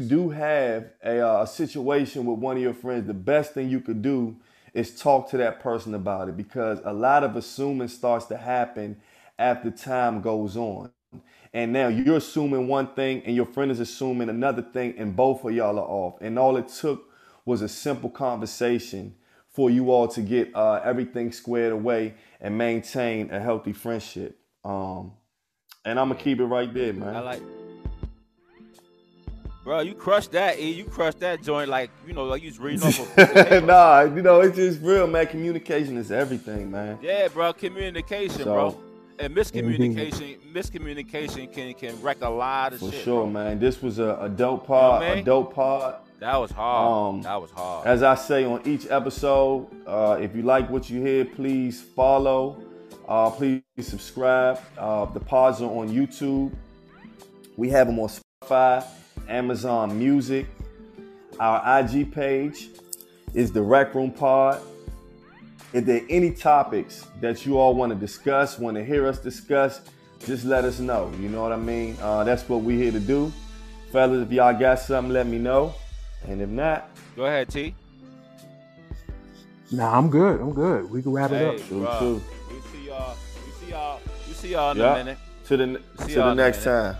do have a situation with one of your friends, the best thing you could do is talk to that person about it, because a lot of assuming starts to happen after time goes on. And now you're assuming one thing and your friend is assuming another thing, and both of y'all are off. And all it took was a simple conversation for you all to get everything squared away and maintain a healthy friendship. And I'm going to keep it right there, man. Bro, you crushed that, E. You crushed that joint like you was reading off of Nah, it's just real, man. Communication is everything, man. Yeah, bro. Communication, bro. And miscommunication can wreck a lot of shit. For sure, bro. Man. This was a dope pod. A dope pod. That was hard. That was hard. As I say on each episode, if you like what you hear, please follow. Please subscribe. The pods are on YouTube. We have them on Spotify, Amazon Music. Our IG page is the Rec Room Pod. If there are any topics that you all want to discuss, want to hear us discuss, just let us know. You know what I mean? That's what we're here to do. Fellas, if y'all got something, let me know. And if not, go ahead, T. Nah, I'm good. We can wrap it up. True. We see y'all in a minute. To the next time.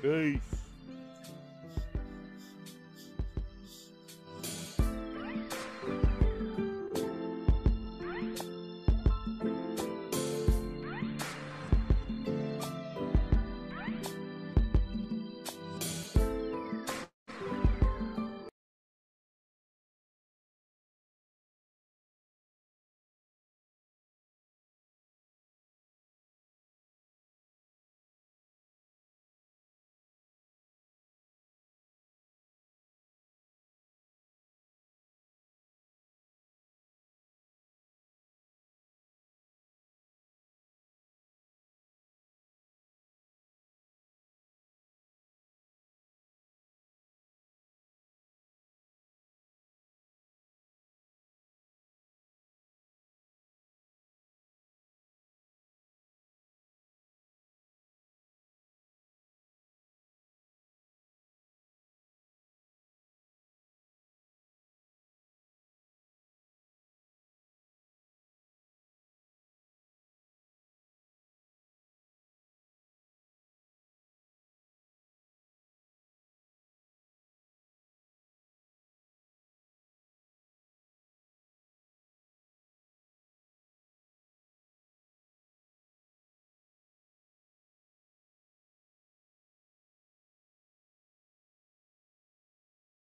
Peace.